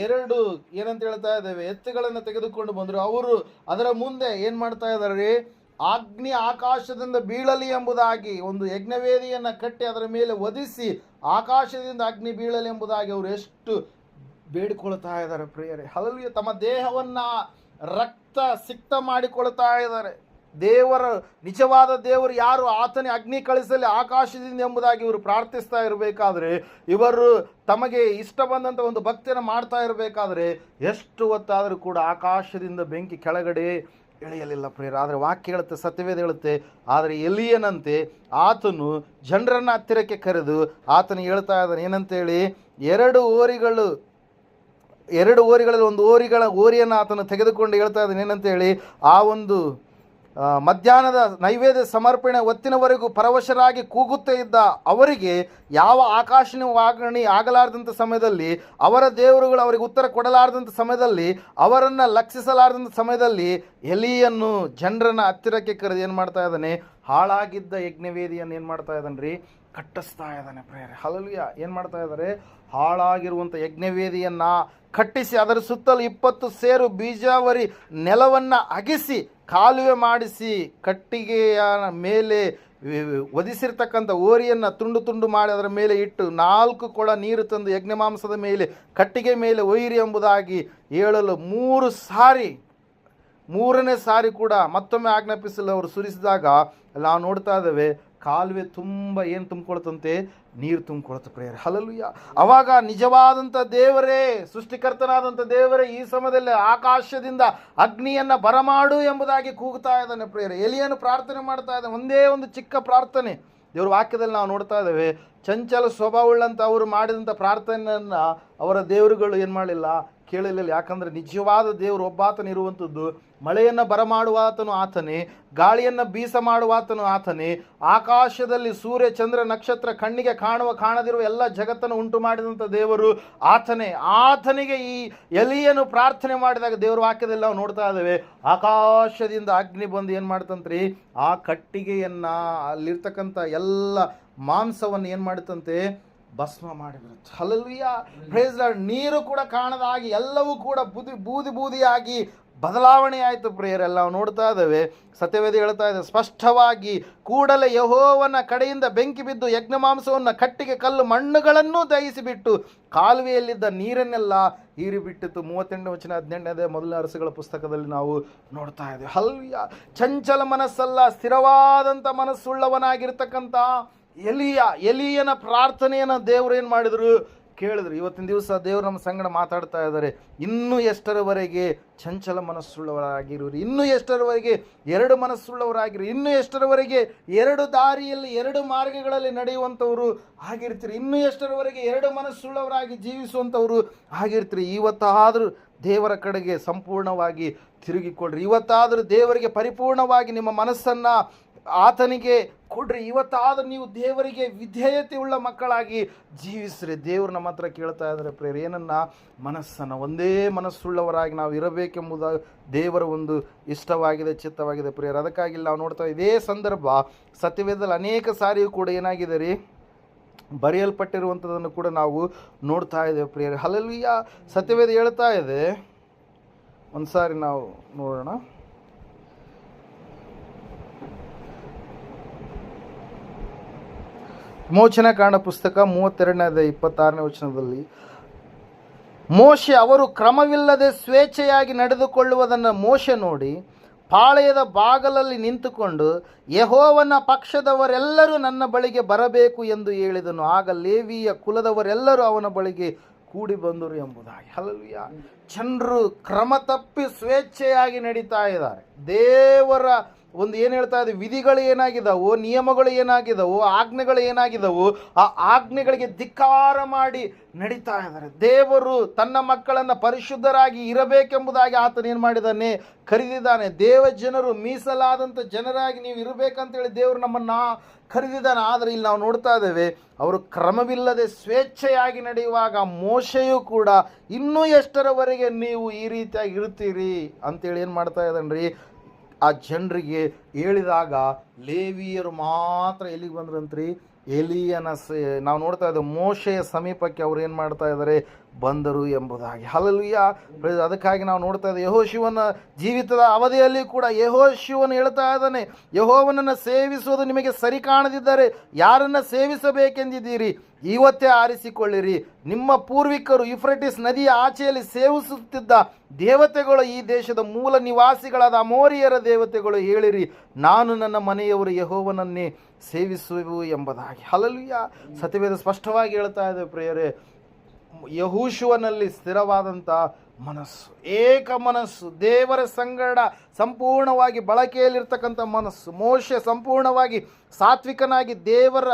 ಎರಡು ಏನಂತ ಹೇಳ್ತಾ ಇದ್ದೇವೆ ಎತ್ತುಗಳನ್ನು ತೆಗೆದುಕೊಂಡು ಬಂದರು. ಅವರು ಅದರ ಮುಂದೆ ಏನು ಮಾಡ್ತಾ ಇದ್ದಾರೆ, ಅಗ್ನಿ ಆಕಾಶದಿಂದ ಬೀಳಲಿ ಎಂಬುದಾಗಿ ಒಂದು ಯಜ್ಞವೇದಿಯನ್ನು ಕಟ್ಟಿ ಅದರ ಮೇಲೆ ವಧಿಸಿ ಆಕಾಶದಿಂದ ಅಗ್ನಿ ಬೀಳಲಿ ಎಂಬುದಾಗಿ ಅವರು ಎಷ್ಟು ಬೇಡಿಕೊಳ್ತಾ ಇದ್ದಾರೆ ಪ್ರಿಯರೇ. ಹಲ್ಲೆಲೂಯಾ. ತಮ್ಮ ದೇಹವನ್ನು ರಕ್ತ ಸಿಕ್ತ ಮಾಡಿಕೊಳ್ತಾ ಇದ್ದಾರೆ. ದೇವರ ನಿಜವಾದ ದೇವರು ಯಾರು, ಆತನೇ ಅಗ್ನಿ ಕಳಿಸಲಿ ಆಕಾಶದಿಂದ ಎಂಬುದಾಗಿ ಇವರು ಪ್ರಾರ್ಥಿಸ್ತಾ ಇರಬೇಕಾದ್ರೆ, ಇವರು ತಮಗೆ ಇಷ್ಟ ಬಂದಂಥ ಒಂದು ಭಕ್ತಿಯನ್ನು ಮಾಡ್ತಾ ಇರಬೇಕಾದ್ರೆ ಎಷ್ಟು ಹೊತ್ತಾದರೂ ಕೂಡ ಆಕಾಶದಿಂದ ಬೆಂಕಿ ಕೆಳಗಡೆ ಇಳಿಯಲಿಲ್ಲ ಪ್ರಿಯರೇ. ಆದರೆ ವಾಕ್ಯ ಹೇಳುತ್ತೆ, ಸತ್ಯವೇದ ಹೇಳುತ್ತೆ, ಆದರೆ ಎಲಿಯನಂತೆ ಆತನು ಜನರನ್ನು ಹತ್ತಿರಕ್ಕೆ ಕರೆದು ಆತನು ಹೇಳ್ತಾ ಇದ್ದಾನೆ ಏನಂತೇಳಿ, ಎರಡು ಓರಿಗಳಲ್ಲಿ ಒಂದು ಓರಿಯನ್ನು ಆತನು ತೆಗೆದುಕೊಂಡು ಹೇಳ್ತಾ ಇದ್ದಾನೆ ಏನಂತೇಳಿ, ಆ ಒಂದು ಮಧ್ಯಾಹ್ನದ ನೈವೇದ್ಯ ಸಮರ್ಪಣೆ ಹೊತ್ತಿನವರೆಗೂ ಪರವಶರಾಗಿ ಕೂಗುತ್ತಾ ಇದ್ದ ಅವರಿಗೆ ಯಾವ ಆಕಾಶವಾಣಿ ಆಗಲಾರದಂಥ ಸಮಯದಲ್ಲಿ, ಅವರ ದೇವರುಗಳು ಅವರಿಗೆ ಉತ್ತರ ಕೊಡಲಾರದಂಥ ಸಮಯದಲ್ಲಿ, ಅವರನ್ನು ಲಕ್ಷಿಸಲಾರದಂಥ ಸಮಯದಲ್ಲಿ ಎಲಿಯನ್ನು ಜನರನ್ನು ಹತ್ತಿರಕ್ಕೆ ಕರೆದು ಏನು ಮಾಡ್ತಾ ಇದ್ದಾನೆ, ಹಾಳಾಗಿದ್ದ ಯಜ್ಞವೇದಿಯನ್ನು ಏನು ಮಾಡ್ತಾ ಇದ್ದಾನೆ ರೀ, ಕಟ್ಟಿಸ್ತಾ ಇದ್ದಾನೆ ಪ್ರೇರೆ. ಹಲ್ಲೆಲೂಯಾ. ಏನು ಮಾಡ್ತಾ ಇದ್ದಾರೆ, ಹಾಳಾಗಿರುವಂಥ ಯಜ್ಞವೇದಿಯನ್ನು ಕಟ್ಟಿಸಿ ಅದರ ಸುತ್ತಲೂ 20 ಸೇರು ಬೀಜಾವರಿ ನೆಲವನ್ನು ಅಗಿಸಿ ಕಾಲುವೆ ಮಾಡಿಸಿ ಕಟ್ಟಿಗೆಯ ಮೇಲೆ ಒದಿಸಿರ್ತಕ್ಕಂಥ ಓರಿಯನ್ನು ತುಂಡು ತುಂಡು ಮಾಡಿ ಅದರ ಮೇಲೆ ಇಟ್ಟು 4 ಕೊಡ ನೀರು ತಂದು ಯಜ್ಞ ಮಾಂಸದ ಮೇಲೆ ಕಟ್ಟಿಗೆ ಮೇಲೆ ಒಯ್ಯಿರಿ ಎಂಬುದಾಗಿ ಹೇಳಲು 3ನೇ ಸಾರಿ ಕೂಡ ಮತ್ತೊಮ್ಮೆ ಆಜ್ಞಾಪಿಸಲು ಅವರು ಸುರಿಸಿದಾಗ ನಾವು ನೋಡ್ತಾ ಇದ್ದೇವೆ, ಕಾಲುವೆ ತುಂಬ ಏನು ತುಂಬಿಕೊಳ್ತಂತೆ, ನೀರು ತುಂಬಿಕೊಳ್ತ ಪ್ರೇಯರ್. ಹಲ್ಲೆಲೂಯಾ. ಅವಾಗ ನಿಜವಾದಂಥ ದೇವರೇ, ಸೃಷ್ಟಿಕರ್ತನಾದಂಥ ದೇವರೇ ಈ ಸಮಯದಲ್ಲಿ ಆಕಾಶದಿಂದ ಅಗ್ನಿಯನ್ನು ಬರಮಾಡು ಎಂಬುದಾಗಿ ಕೂಗ್ತಾ ಇದ್ದಾನೆ ಪ್ರೇಯರ್. ಎಲಿಯನ್ನು ಪ್ರಾರ್ಥನೆ ಮಾಡ್ತಾ ಇದ್ದಾನೆ. ಒಂದೇ ಒಂದು ಚಿಕ್ಕ ಪ್ರಾರ್ಥನೆ ದೇವ್ರ ವಾಕ್ಯದಲ್ಲಿ ನಾವು ನೋಡ್ತಾ ಇದ್ದೇವೆ. ಚಂಚಲ ಸ್ವಭಾವವುಳ್ಳಂಥ ಅವರು ಮಾಡಿದಂಥ ಪ್ರಾರ್ಥನೆಯನ್ನು ಅವರ ದೇವರುಗಳು ಏನು ಮಾಡಲಿಲ್ಲ, ಕೇಳಲಿಲ್ಲ. ಯಾಕಂದರೆ ನಿಜವಾದ ದೇವರು ಒಬ್ಬಾತನ ಇರುವಂಥದ್ದು. ಮಳೆಯನ್ನು ಬರಮಾಡುವಾತನು ಆತನೇ, ಗಾಳಿಯನ್ನು ಬೀಸ ಮಾಡುವಾತನು ಆತನೇ, ಆಕಾಶದಲ್ಲಿ ಸೂರ್ಯ ಚಂದ್ರ ನಕ್ಷತ್ರ ಕಣ್ಣಿಗೆ ಕಾಣುವ ಕಾಣದಿರುವ ಎಲ್ಲ ಜಗತ್ತನ್ನು ಉಂಟು ಮಾಡಿದಂಥ ದೇವರು ಆತನೇ. ಆತನಿಗೆ ಈ ಎಲಿಯನ್ನು ಪ್ರಾರ್ಥನೆ ಮಾಡಿದಾಗ ದೇವರ ವಾಕ್ಯದಲ್ಲಿ ನಾವು ನೋಡ್ತಾ ಇದ್ದೇವೆ, ಆಕಾಶದಿಂದ ಅಗ್ನಿ ಬಂದು ಏನು ಮಾಡ್ತಂತ್ರಿ, ಆ ಕಟ್ಟಿಗೆಯನ್ನು ಅಲ್ಲಿರ್ತಕ್ಕಂಥ ಎಲ್ಲ ಮಾಂಸವನ್ನು ಏನು ಮಾಡುತ್ತಂತೆ, ಭಸ್ಮ ಮಾಡಿಬಿಡುತ್ತೆ. ಹಲ್ಲೆಲೂಯಾ. Praise lord. ನೀರು ಕೂಡ ಕಾಣದಾಗಿ ಎಲ್ಲವೂ ಕೂಡ ಬೂದಿಯಾಗಿ ಬದಲಾವಣೆ ಆಯಿತು ಪ್ರಿಯರೆಲ್ಲ ನಾವು ನೋಡ್ತಾ ಇದ್ದೇವೆ. ಸತ್ಯವೇದ ಹೇಳ್ತಾ ಇದೆ ಸ್ಪಷ್ಟವಾಗಿ, ಕೂಡಲೇ ಯೆಹೋವನ ಕಡೆಯಿಂದ ಬೆಂಕಿ ಬಿದ್ದು ಯಜ್ಞ ಮಾಂಸವನ್ನು ಕಟ್ಟಿಗೆ ಕಲ್ಲು ಮಣ್ಣುಗಳನ್ನು ದಹಿಸಿಬಿಟ್ಟು ಕಾಲುವೆಯಲ್ಲಿದ್ದ ನೀರನ್ನೆಲ್ಲ ಹೀರಿಬಿಟ್ಟಿತು. 38ನೇ ವಚನ 18ನೇ ಮೊದಲನೇ ಅರಸುಗಳ ಪುಸ್ತಕದಲ್ಲಿ ನಾವು ನೋಡ್ತಾ ಇದ್ದೇವೆ. ಹಲ್ಲೆಲೂಯಾ. ಚಂಚಲ ಮನಸ್ಸಲ್ಲ, ಸ್ಥಿರವಾದಂಥ ಮನಸ್ಸುಳ್ಳವನಾಗಿರ್ತಕ್ಕಂಥ ಎಲಿಯನ ಪ್ರಾರ್ಥನೆಯನ್ನು ದೇವರು ಏನು ಮಾಡಿದರು, ಕೇಳಿದ್ರು. ಇವತ್ತಿನ ದಿವಸ ದೇವರು ನಮ್ಮ ಸಂಗಡ ಮಾತಾಡ್ತಾ ಇದ್ದಾರೆ. ಇನ್ನೂ ಎಷ್ಟರವರೆಗೆ ಚಂಚಲ ಮನಸ್ಸುಳ್ಳವರಾಗಿರುವರು, ಇನ್ನೂ ಎಷ್ಟರವರೆಗೆ ಎರಡು ಮನಸ್ಸುಳ್ಳವರಾಗಿರು, ಇನ್ನೂ ಎಷ್ಟರವರೆಗೆ ಎರಡು ದಾರಿಯಲ್ಲಿ ಎರಡು ಮಾರ್ಗಗಳಲ್ಲಿ ನಡೆಯುವಂಥವರು ಆಗಿರ್ತೀರಿ, ಇನ್ನೂ ಎಷ್ಟರವರೆಗೆ ಎರಡು ಮನಸ್ಸುಳ್ಳವರಾಗಿ ಜೀವಿಸುವಂಥವರು ಆಗಿರ್ತೀರಿ. ಇವತ್ತಾದರೂ ದೇವರ ಕಡೆಗೆ ಸಂಪೂರ್ಣವಾಗಿ ತಿರುಗಿಕೊಡ್ರಿ. ಇವತ್ತಾದರೂ ದೇವರಿಗೆ ಪರಿಪೂರ್ಣವಾಗಿ ನಿಮ್ಮ ಮನಸ್ಸನ್ನು ಆತನಿಗೆ ಕೊಡ್ರಿ. ಇವತ್ತಾದರೂ ನೀವು ದೇವರಿಗೆ ವಿಧೇಯತೆ ಉಳ್ಳ ಮಕ್ಕಳಾಗಿ ಜೀವಿಸ್ರಿ. ದೇವರು ನಮ್ಮ ಹತ್ರ ಕೇಳ್ತಾ ಇದ್ದಾರೆ ಪ್ರೇರ, ಏನನ್ನ, ಮನಸ್ಸನ್ನು ಒಂದೇ ಮನಸ್ಸುಳ್ಳವರಾಗಿ ನಾವು ಇರಬೇಕೆಂಬುದು ದೇವರ ಒಂದು ಇಷ್ಟವಾಗಿದೆ, ಚಿತ್ತವಾಗಿದೆ ಪ್ರೇರ. ಅದಕ್ಕಾಗಿ ನಾವು ನೋಡ್ತಾ ಇದೇ ಸಂದರ್ಭ ಸತ್ಯವೇದದಲ್ಲಿ ಅನೇಕ ಸಾರಿಯೂ ಕೂಡ ಏನಾಗಿದೆ ರೀ, ಬರೆಯಲ್ಪಟ್ಟಿರುವಂಥದ್ದನ್ನು ಕೂಡ ನಾವು ನೋಡ್ತಾ ಇದ್ದೇವೆ ಪ್ರಿಯರೇ. ಹಲ್ಲೆಲೂಯಾ. ಸತ್ಯವೇದ ಹೇಳ್ತಾ ಇದೆ, ಒಂದು ಸಾರಿ ನಾವು ನೋಡೋಣ. ವಿಮೋಚನಾಕಾಂಡ ಪುಸ್ತಕ 32ನೇ 26ನೇ ವಚನದಲ್ಲಿ, ಮೋಶೆ ಅವರು ಕ್ರಮವಿಲ್ಲದೆ ಸ್ವೇಚ್ಛೆಯಾಗಿ ನಡೆದುಕೊಳ್ಳುವುದನ್ನು ಮೋಶೆ ನೋಡಿ ಪಾಳೆಯದ ಬಾಗಲಲ್ಲಿ ನಿಂತುಕೊಂಡು, ಯೆಹೋವನ ಪಕ್ಷದವರೆಲ್ಲರೂ ನನ್ನ ಬಳಿಗೆ ಬರಬೇಕು ಎಂದು ಹೇಳಿದನು. ಆಗ ಲೇವಿಯ ಕುಲದವರೆಲ್ಲರೂ ಅವನ ಬಳಿಗೆ ಕೂಡಿ ಬಂದರು ಎಂಬುದಾಗಿ. ಹಲ್ಲೆಲೂಯಾ. ಜನರು ಕ್ರಮ ತಪ್ಪಿ ಸ್ವೇಚ್ಛೆಯಾಗಿ ನಡೀತಾ ಇದ್ದಾರೆ. ದೇವರ ಒಂದು ಏನು ಹೇಳ್ತಾ ಇದೆ, ವಿಧಿಗಳು ಏನಾಗಿದ್ದಾವೋ, ನಿಯಮಗಳು ಏನಾಗಿದ್ದಾವೋ, ಆಜ್ಞೆಗಳು ಏನಾಗಿದ್ದಾವೋ, ಆ ಆಜ್ಞೆಗಳಿಗೆ ಧಿಕ್ಕಾರ ಮಾಡಿ ನಡೀತಾ ಇದ್ದಾರೆ. ದೇವರು ತನ್ನ ಮಕ್ಕಳನ್ನು ಪರಿಶುದ್ಧರಾಗಿ ಇರಬೇಕೆಂಬುದಾಗಿ ಆತನ ಏನು ಮಾಡಿದ್ದಾನೆ, ಕರೆದಿದ್ದಾನೆ. ದೇವ ಜನರು ಮೀಸಲಾದಂಥ ಜನರಾಗಿ ನೀವು ಇರಬೇಕಂತೇಳಿ ದೇವರು ನಮ್ಮನ್ನು ಕರೆದಿದ್ದಾನೆ. ಆದರೆ ಇಲ್ಲಿ ನಾವು ನೋಡ್ತಾ ಇದ್ದೇವೆ, ಅವರು ಕ್ರಮವಿಲ್ಲದೆ ಸ್ವೇಚ್ಛೆಯಾಗಿ ನಡೆಯುವಾಗ ಮೋಶೆಯೂ ಕೂಡ ಇನ್ನೂ ಎಷ್ಟರವರೆಗೆ ನೀವು ಈ ರೀತಿಯಾಗಿ ಇರ್ತೀರಿ ಅಂತೇಳಿ ಏನು ಮಾಡ್ತಾ ಇದ್ದಾನ್ರಿ, ಆ ಜನರಿಗೆ ಹೇಳಿದಾಗ ಲೇವಿಯರು ಮಾತ್ರ ಎಲ್ಲಿಗೆ ಬಂದ್ರಂತ್ರಿ, ಎಲಿಯನ ನಾವು ನೋಡ್ತಾ ಇದ್ದೇವೆ ಮೋಶೆಯ ಸಮೀಪಕ್ಕೆ ಅವ್ರು ಏನು ಮಾಡ್ತಾ ಇದ್ದಾರೆ, ಬಂದರು ಎಂಬುದಾಗಿ. ಹಲ್ಲೆಲೂಯಾ. ಅದಕ್ಕಾಗಿ ನಾವು ನೋಡ್ತಾ ಇದ್ದೇವೆ ಯೆಹೋಶುವನ ಜೀವಿತದ ಅವಧಿಯಲ್ಲಿ ಕೂಡ ಯೆಹೋಶುವನು ಹೇಳ್ತಾ ಇದ್ದಾನೆ, ಯೆಹೋವನನ್ನು ಸೇವಿಸುವುದು ನಿಮಗೆ ಸರಿ ಕಾಣದಿದ್ದರೆ ಯಾರನ್ನು ಸೇವಿಸಬೇಕೆಂದಿದ್ದೀರಿ, ಇವತ್ತೇ ಆರಿಸಿಕೊಳ್ಳಿರಿ. ನಿಮ್ಮ ಪೂರ್ವಿಕರು ಯುಫ್ರಟಿಸ್ ನದಿಯ ಆಚೆಯಲ್ಲಿ ಸೇವಿಸುತ್ತಿದ್ದ ದೇವತೆಗಳು ಈ ದೇಶದ ಮೂಲ ನಿವಾಸಿಗಳಾದ ಅಮೋರಿಯರ ದೇವತೆಗಳು, ಹೇಳಿರಿ ನಾನು ನನ್ನ ಮನೆಯವರು ಯೆಹೋವನನ್ನೇ ಸೇವಿಸುವೆವು ಎಂಬುದಾಗಿ. ಹಲ್ಲೆಲೂಯಾ. ಸತ್ಯವೇದ ಸ್ಪಷ್ಟವಾಗಿ ಹೇಳ್ತಾ ಇದೆ ಪ್ರಿಯರೇ, ಯೆಹೋಶುವನಲ್ಲಿ ಸ್ಥಿರವಾದಂಥ ಮನಸ್ಸು, ಏಕ ಮನಸ್ಸು, ದೇವರ ಸಂಗಡ ಸಂಪೂರ್ಣವಾಗಿ ಬಳಕೆಯಲ್ಲಿರ್ತಕ್ಕಂಥ ಮನಸ್ಸು. ಮೋಶೆ ಸಂಪೂರ್ಣವಾಗಿ ಸಾತ್ವಿಕನಾಗಿ ದೇವರ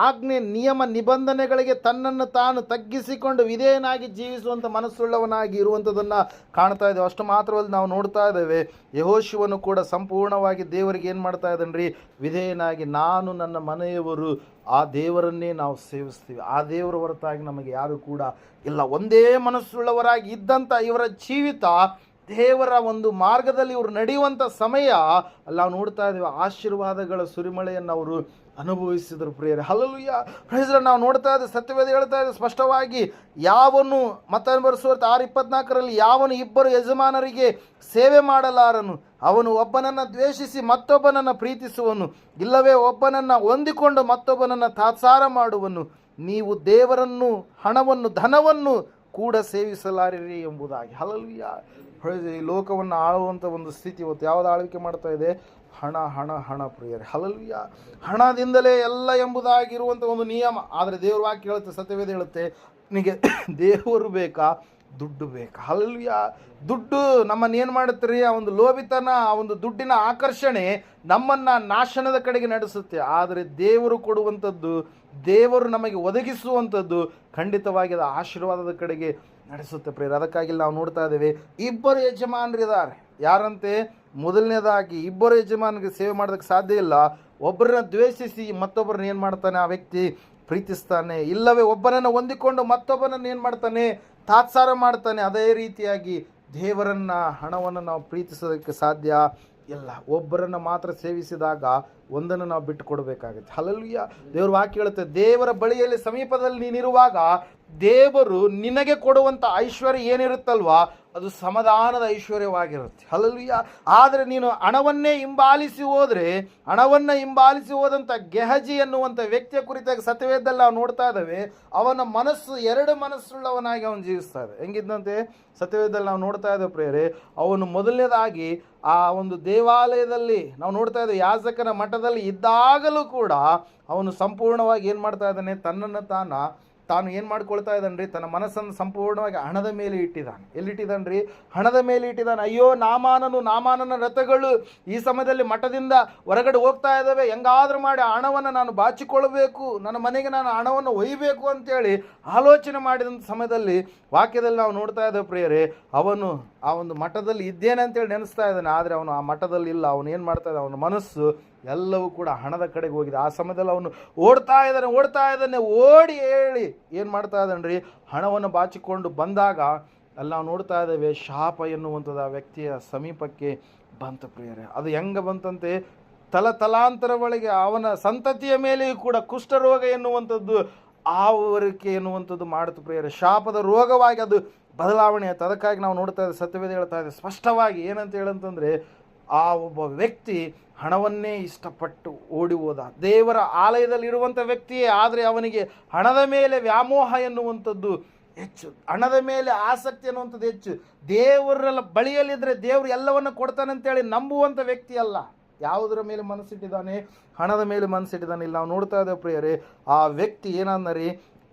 ಆಜ್ಞೆ ನಿಯಮ ನಿಬಂಧನೆಗಳಿಗೆ ತನ್ನನ್ನು ತಾನು ತಗ್ಗಿಸಿಕೊಂಡು ವಿಧೇಯನಾಗಿ ಜೀವಿಸುವಂಥ ಮನಸ್ಸುಳ್ಳವನಾಗಿ ಇರುವಂಥದ್ದನ್ನು ಕಾಣ್ತಾ ಇದ್ದೇವೆ. ಅಷ್ಟು ಮಾತ್ರವಲ್ಲ, ನಾವು ನೋಡ್ತಾ ಇದ್ದೇವೆ ಯೆಹೋಶುವನು ಕೂಡ ಸಂಪೂರ್ಣವಾಗಿ ದೇವರಿಗೆ ಏನು ಮಾಡ್ತಾ ಇದ್ದಾನ್ರಿ, ವಿಧೇಯನಾಗಿ ನಾನು ನನ್ನ ಮನೆಯವರು ಆ ದೇವರನ್ನೇ ನಾವು ಸೇವಿಸ್ತೀವಿ, ಆ ದೇವರ ಹೊರತಾಗಿ ನಮಗೆ ಯಾರು ಕೂಡ ಇಲ್ಲ. ಒಂದೇ ಮನಸ್ಸುಳ್ಳವರಾಗಿ ಇದ್ದಂಥ ಇವರ ಜೀವಿತ ದೇವರ ಒಂದು ಮಾರ್ಗದಲ್ಲಿ ಇವರು ನಡೆಯುವಂಥ ಸಮಯ ಅಲ್ಲಿ ನಾವು ನೋಡ್ತಾ ಇದ್ದೀವಿ, ಆಶೀರ್ವಾದಗಳ ಸುರಿಮಳೆಯನ್ನು ಅವರು ಅನುಭವಿಸಿದರು ಪ್ರಿಯರೇ. ಹಲ್ಲೆಲೂಯಾ. Praise Lord. ನಾವು ನೋಡ್ತಾ ಇದ್ದೇವೆ, ಸತ್ಯವೇದ ಹೇಳ್ತಾ ಇದೆ ಸ್ಪಷ್ಟವಾಗಿ, ಯಾವನು ಮತ್ತಾಯನ ಬರೆಸುವ 6:24 ಯಾವನು ಇಬ್ಬರು ಯಜಮಾನರಿಗೆ ಸೇವೆ ಮಾಡಲಾರನು, ಅವನು ಒಬ್ಬನನ್ನು ದ್ವೇಷಿಸಿ ಮತ್ತೊಬ್ಬನನ್ನು ಪ್ರೀತಿಸುವನು, ಇಲ್ಲವೇ ಒಬ್ಬನನ್ನು ಹೊಂದಿಕೊಂಡು ಮತ್ತೊಬ್ಬನನ್ನು ತಾತ್ಸಾರ ಮಾಡುವನು. ನೀವು ದೇವರನ್ನು ಹಣವನ್ನು ಧನವನ್ನು ಕೂಡ ಸೇವಿಸಲಾರಿರಿ ಎಂಬುದಾಗಿ. ಹಲ್ಲೆಲೂಯಾ. ಈ ಲೋಕವನ್ನು ಆಳುವಂಥ ಒಂದು ಸ್ಥಿತಿ ಇವತ್ತು ಯಾವುದು ಆಳ್ವಿಕೆ ಮಾಡ್ತಾ ಇದೆ, ಹಣ ಹಣ ಹಣ ಪ್ರಿಯರೇ. ಹಲ್ಲೆಲೂಯಾ. ಹಣದಿಂದಲೇ ಎಲ್ಲ ಎಂಬುದಾಗಿರುವಂಥ ಒಂದು ನಿಯಮ. ಆದರೆ ದೇವ್ರ ವಾಕ್ಯ ಹೇಳುತ್ತೆ, ಸತ್ಯವೇದ ಹೇಳುತ್ತೆ, ನಿನಗೆ ದೇವರು ಬೇಕಾ, ದುಡ್ಡು ಬೇಕಾ? ಹಲ್ಲೆಲೂಯಾ. ದುಡ್ಡು ನಮ್ಮನ್ನು ಏನು ಮಾಡುತ್ತೆ ರೀ, ಆ ಒಂದು ಲೋಭಿತನ, ಆ ಒಂದು ದುಡ್ಡಿನ ಆಕರ್ಷಣೆ ನಮ್ಮನ್ನು ನಾಶನದ ಕಡೆಗೆ ನಡೆಸುತ್ತೆ. ಆದರೆ ದೇವರು ಕೊಡುವಂಥದ್ದು, ದೇವರು ನಮಗೆ ಒದಗಿಸುವಂಥದ್ದು ಖಂಡಿತವಾಗಿ ಅದು ಆಶೀರ್ವಾದದ ಕಡೆಗೆ ನಡೆಸುತ್ತೆ ಪ್ರಿಯರೇ. ಅದಕ್ಕಾಗಿ ನಾವು ನೋಡ್ತಾ ಇದ್ದೇವೆ, ಇಬ್ಬರು ಯಜಮಾನರಿದ್ದಾರೆ. ಯಾರಂತೆ? ಮೊದಲನೇದಾಗಿ ಇಬ್ಬರು ಯಜಮಾನಿಗೆ ಸೇವೆ ಮಾಡೋದಕ್ಕೆ ಸಾಧ್ಯ ಇಲ್ಲ. ಒಬ್ಬರನ್ನ ದ್ವೇಷಿಸಿ ಮತ್ತೊಬ್ಬರನ್ನ ಏನು ಮಾಡ್ತಾನೆ, ಆ ವ್ಯಕ್ತಿ ಪ್ರೀತಿಸ್ತಾನೆ. ಇಲ್ಲವೇ ಒಬ್ಬನನ್ನು ಹೊಂದಿಕೊಂಡು ಮತ್ತೊಬ್ಬನನ್ನು ಏನು ಮಾಡ್ತಾನೆ, ತಾತ್ಸಾರ ಮಾಡ್ತಾನೆ. ಅದೇ ರೀತಿಯಾಗಿ ದೇವರನ್ನ, ಹಣವನ್ನು ನಾವು ಪ್ರೀತಿಸೋದಕ್ಕೆ ಸಾಧ್ಯ ಇಲ್ಲ. ಒಬ್ಬರನ್ನು ಮಾತ್ರ ಸೇವಿಸಿದಾಗ ಒಂದನ್ನು ನಾವು ಬಿಟ್ಟು ಕೊಡಬೇಕಾಗುತ್ತೆ. ಹಲ್ಲೆಲೂಯಾ. ದೇವ್ರ ವಾಕ್ಯ ಹೇಳುತ್ತೆ, ದೇವರ ಬಳಿಯಲ್ಲಿ ಸಮೀಪದಲ್ಲಿ ನೀನಿರುವಾಗ ದೇವರು ನಿನಗೆ ಕೊಡುವಂಥ ಐಶ್ವರ್ಯ ಏನಿರುತ್ತಲ್ವಾ, ಅದು ಸಮಾಧಾನದ ಐಶ್ವರ್ಯವಾಗಿರುತ್ತೆ. ಹಲ್ಲೆಲೂಯಾ. ಆದರೆ ನೀನು ಹಣವನ್ನೇ ಹಿಂಬಾಲಿಸಿ ಹೋದರೆ, ಹಣವನ್ನು ಹಿಂಬಾಲಿಸಿ ಹೋದಂಥ ಗೆಹಜಿ ಎನ್ನುವಂಥ ವ್ಯಕ್ತಿಯ ಕುರಿತಾಗಿ ಸತ್ಯವೇದದಲ್ಲಿ ನಾವು ನೋಡ್ತಾ ಇದ್ದೇವೆ, ಅವನ ಮನಸ್ಸು ಎರಡು ಮನಸ್ಸುಳ್ಳವನಾಗಿ ಅವನು ಜೀವಿಸ್ತಾ ಇದೆ. ಹೆಂಗಿದ್ದಂತೆ ಸತ್ಯವೇದದಲ್ಲಿ ನಾವು ನೋಡ್ತಾ ಇದ್ದೇವೆ ಪ್ರಿಯರೇ. ಅವನು ಮೊದಲನೇದಾಗಿ ಆ ಒಂದು ದೇವಾಲಯದಲ್ಲಿ ನಾವು ನೋಡ್ತಾ ಇದ್ದೇವೆ, ಯಾಜಕನ ಮಠದಲ್ಲಿ ಇದ್ದಾಗಲೂ ಕೂಡ ಅವನು ಸಂಪೂರ್ಣವಾಗಿ ಏನು ಮಾಡ್ತಾ ಇದ್ದಾನೆ, ತನ್ನನ್ನು ತಾನು ಏನು ಮಾಡ್ಕೊಳ್ತಾ ಇದ್ದಾನೆ ರೀ, ತನ್ನ ಮನಸ್ಸನ್ನು ಸಂಪೂರ್ಣವಾಗಿ ಹಣದ ಮೇಲೆ ಇಟ್ಟಿದ್ದಾನೆ. ಎಲ್ಲಿಟ್ಟಿದ್ದಾನೆ ರೀ? ಹಣದ ಮೇಲೆ ಇಟ್ಟಿದ್ದಾನೆ. ಅಯ್ಯೋ ನಾಮಾನನ ರಥಗಳು ಈ ಸಮಯದಲ್ಲಿ ಮಠದಿಂದ ಹೊರಗಡೆ ಹೋಗ್ತಾ ಇದ್ದಾವೆ, ಹೆಂಗಾದ್ರೂ ಮಾಡಿ ಹಣವನ್ನು ನಾನು ಬಾಚಿಕೊಳ್ಬೇಕು, ನನ್ನ ಮನೆಗೆ ನಾನು ಹಣವನ್ನು ಒಯ್ಯಬೇಕು ಅಂತೇಳಿ ಆಲೋಚನೆ ಮಾಡಿದಂಥ ಸಮಯದಲ್ಲಿ ವಾಕ್ಯದಲ್ಲಿ ನಾವು ನೋಡ್ತಾ ಇದ್ದೇವೆ ಪ್ರಿಯರೇ, ಅವನು ಆ ಒಂದು ಮಠದಲ್ಲಿ ಇದ್ದೇನೆ ಅಂತೇಳಿ ನೆನೆಸ್ತಾ ಇದ್ದಾನೆ. ಆದರೆ ಅವನು ಆ ಮಠದಲ್ಲಿ ಇಲ್ಲ. ಅವನು ಏನು ಮಾಡ್ತಾ ಇದ್ದಾನೆ, ಅವನ ಮನಸ್ಸು ಎಲ್ಲವೂ ಕೂಡ ಹಣದ ಕಡೆಗೆ ಹೋಗಿದೆ. ಆ ಸಮಯದಲ್ಲಿ ಅವನು ಓಡ್ತಾ ಇದ್ದಾನೆ. ಓಡಿ ಹೇಳಿ ಏನು ಮಾಡ್ತಾ ಇದ್ದಾನೆ ರೀ, ಹಣವನ್ನು ಬಾಚಿಕೊಂಡು ಬಂದಾಗ ಅಲ್ಲಿ ನಾವು ನೋಡ್ತಾ ಇದ್ದೇವೆ, ಶಾಪ ಎನ್ನುವಂಥದ್ದು ಆ ವ್ಯಕ್ತಿಯ ಸಮೀಪಕ್ಕೆ ಬಂತು ಪ್ರಿಯರೇ. ಅದು ಹೆಂಗೆ ಬಂತಂತೆ, ತಲಾಂತರ ಒಳಗೆ ಅವನ ಸಂತತಿಯ ಮೇಲೆಯೂ ಕೂಡ ಕುಷ್ಠರೋಗ ಎನ್ನುವಂಥದ್ದು ಆವರಿಕೆ ಎನ್ನುವಂಥದ್ದು ಮಾಡಿತು ಪ್ರಿಯರೇ. ಶಾಪದ ರೋಗವಾಗಿ ಅದು ಬದಲಾವಣೆ ಆಯ್ತು. ಅದಕ್ಕಾಗಿ ನಾವು ನೋಡ್ತಾ ಇದ್ದೇವೆ, ಸತ್ಯವೇದ ಹೇಳ್ತಾ ಇದೆ ಸ್ಪಷ್ಟವಾಗಿ ಏನಂತ ಹೇಳಂತಂದರೆ, ಆ ಒಬ್ಬ ವ್ಯಕ್ತಿ ಹಣವನ್ನೇ ಇಷ್ಟಪಟ್ಟು ಓಡಿ ಹೋದ. ದೇವರ ಆಲಯದಲ್ಲಿರುವಂಥ ವ್ಯಕ್ತಿಯೇ, ಆದರೆ ಅವನಿಗೆ ಹಣದ ಮೇಲೆ ವ್ಯಾಮೋಹ ಎನ್ನುವಂಥದ್ದು ಹೆಚ್ಚು, ಹಣದ ಮೇಲೆ ಆಸಕ್ತಿ ಅನ್ನುವಂಥದ್ದು ಹೆಚ್ಚು. ದೇವರ ಬಳಿಯಲ್ಲಿದ್ದರೆ ದೇವರು ಎಲ್ಲವನ್ನು ಕೊಡ್ತಾನಂತೇಳಿ ನಂಬುವಂಥ ವ್ಯಕ್ತಿ ಅಲ್ಲ. ಯಾವುದರ ಮೇಲೆ ಮನಸ್ಸಿಟ್ಟಿದ್ದಾನೆ? ಹಣದ ಮೇಲೆ ಮನಸ್ಸಿಟ್ಟಿದ್ದಾನೆ. ಇಲ್ಲಿ ನಾವು ನೋಡ್ತಾ ಇದ್ದೇವೆ ಪ್ರಿಯರೇ, ಆ ವ್ಯಕ್ತಿ ಏನಂದರೆ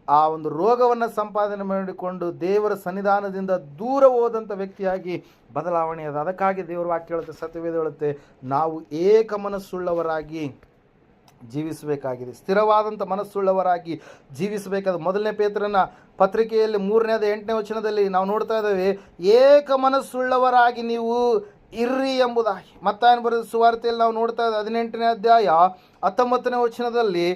ಆ ಒಂದು ರೋಗವನ್ನು ಸಂಪಾದನೆ ಮಾಡಿಕೊಂಡು ದೇವರ ಸನ್ನಿಧಾನದಿಂದ ದೂರ ಹೋದಂಥ ವ್ಯಕ್ತಿಯಾಗಿ ಬದಲಾವಣೆ ಅದ. ಅದಕ್ಕಾಗಿ ದೇವರ ವಾಕ್ಯ ಹೇಳುತ್ತೆ, ಸತ್ಯವೇದ ಹೇಳುತ್ತೆ, ನಾವು ಏಕ ಮನಸ್ಸುಳ್ಳವರಾಗಿ ಜೀವಿಸಬೇಕಾಗಿದೆ, ಸ್ಥಿರವಾದಂಥ ಮನಸ್ಸುಳ್ಳವರಾಗಿ ಜೀವಿಸಬೇಕಾದ. ಮೊದಲನೇ ಪೇತ್ರನ ಪತ್ರಿಕೆಯಲ್ಲಿ 3:8 ವಚನದಲ್ಲಿ ನಾವು ನೋಡ್ತಾ ಇದ್ದೇವೆ, ಏಕ ಮನಸ್ಸುಳ್ಳವರಾಗಿ ನೀವು ಇರ್ರಿ ಎಂಬುದಾಗಿ. ಮತ್ತಾಯನ ಬರೆದ ಸುವಾರ್ತೆಯಲ್ಲಿ ನಾವು ನೋಡ್ತಾ ಇದ್ದೇವೆ 18ನೇ ಅಧ್ಯಾಯ 19ನೇ ವಚನದಲ್ಲಿ,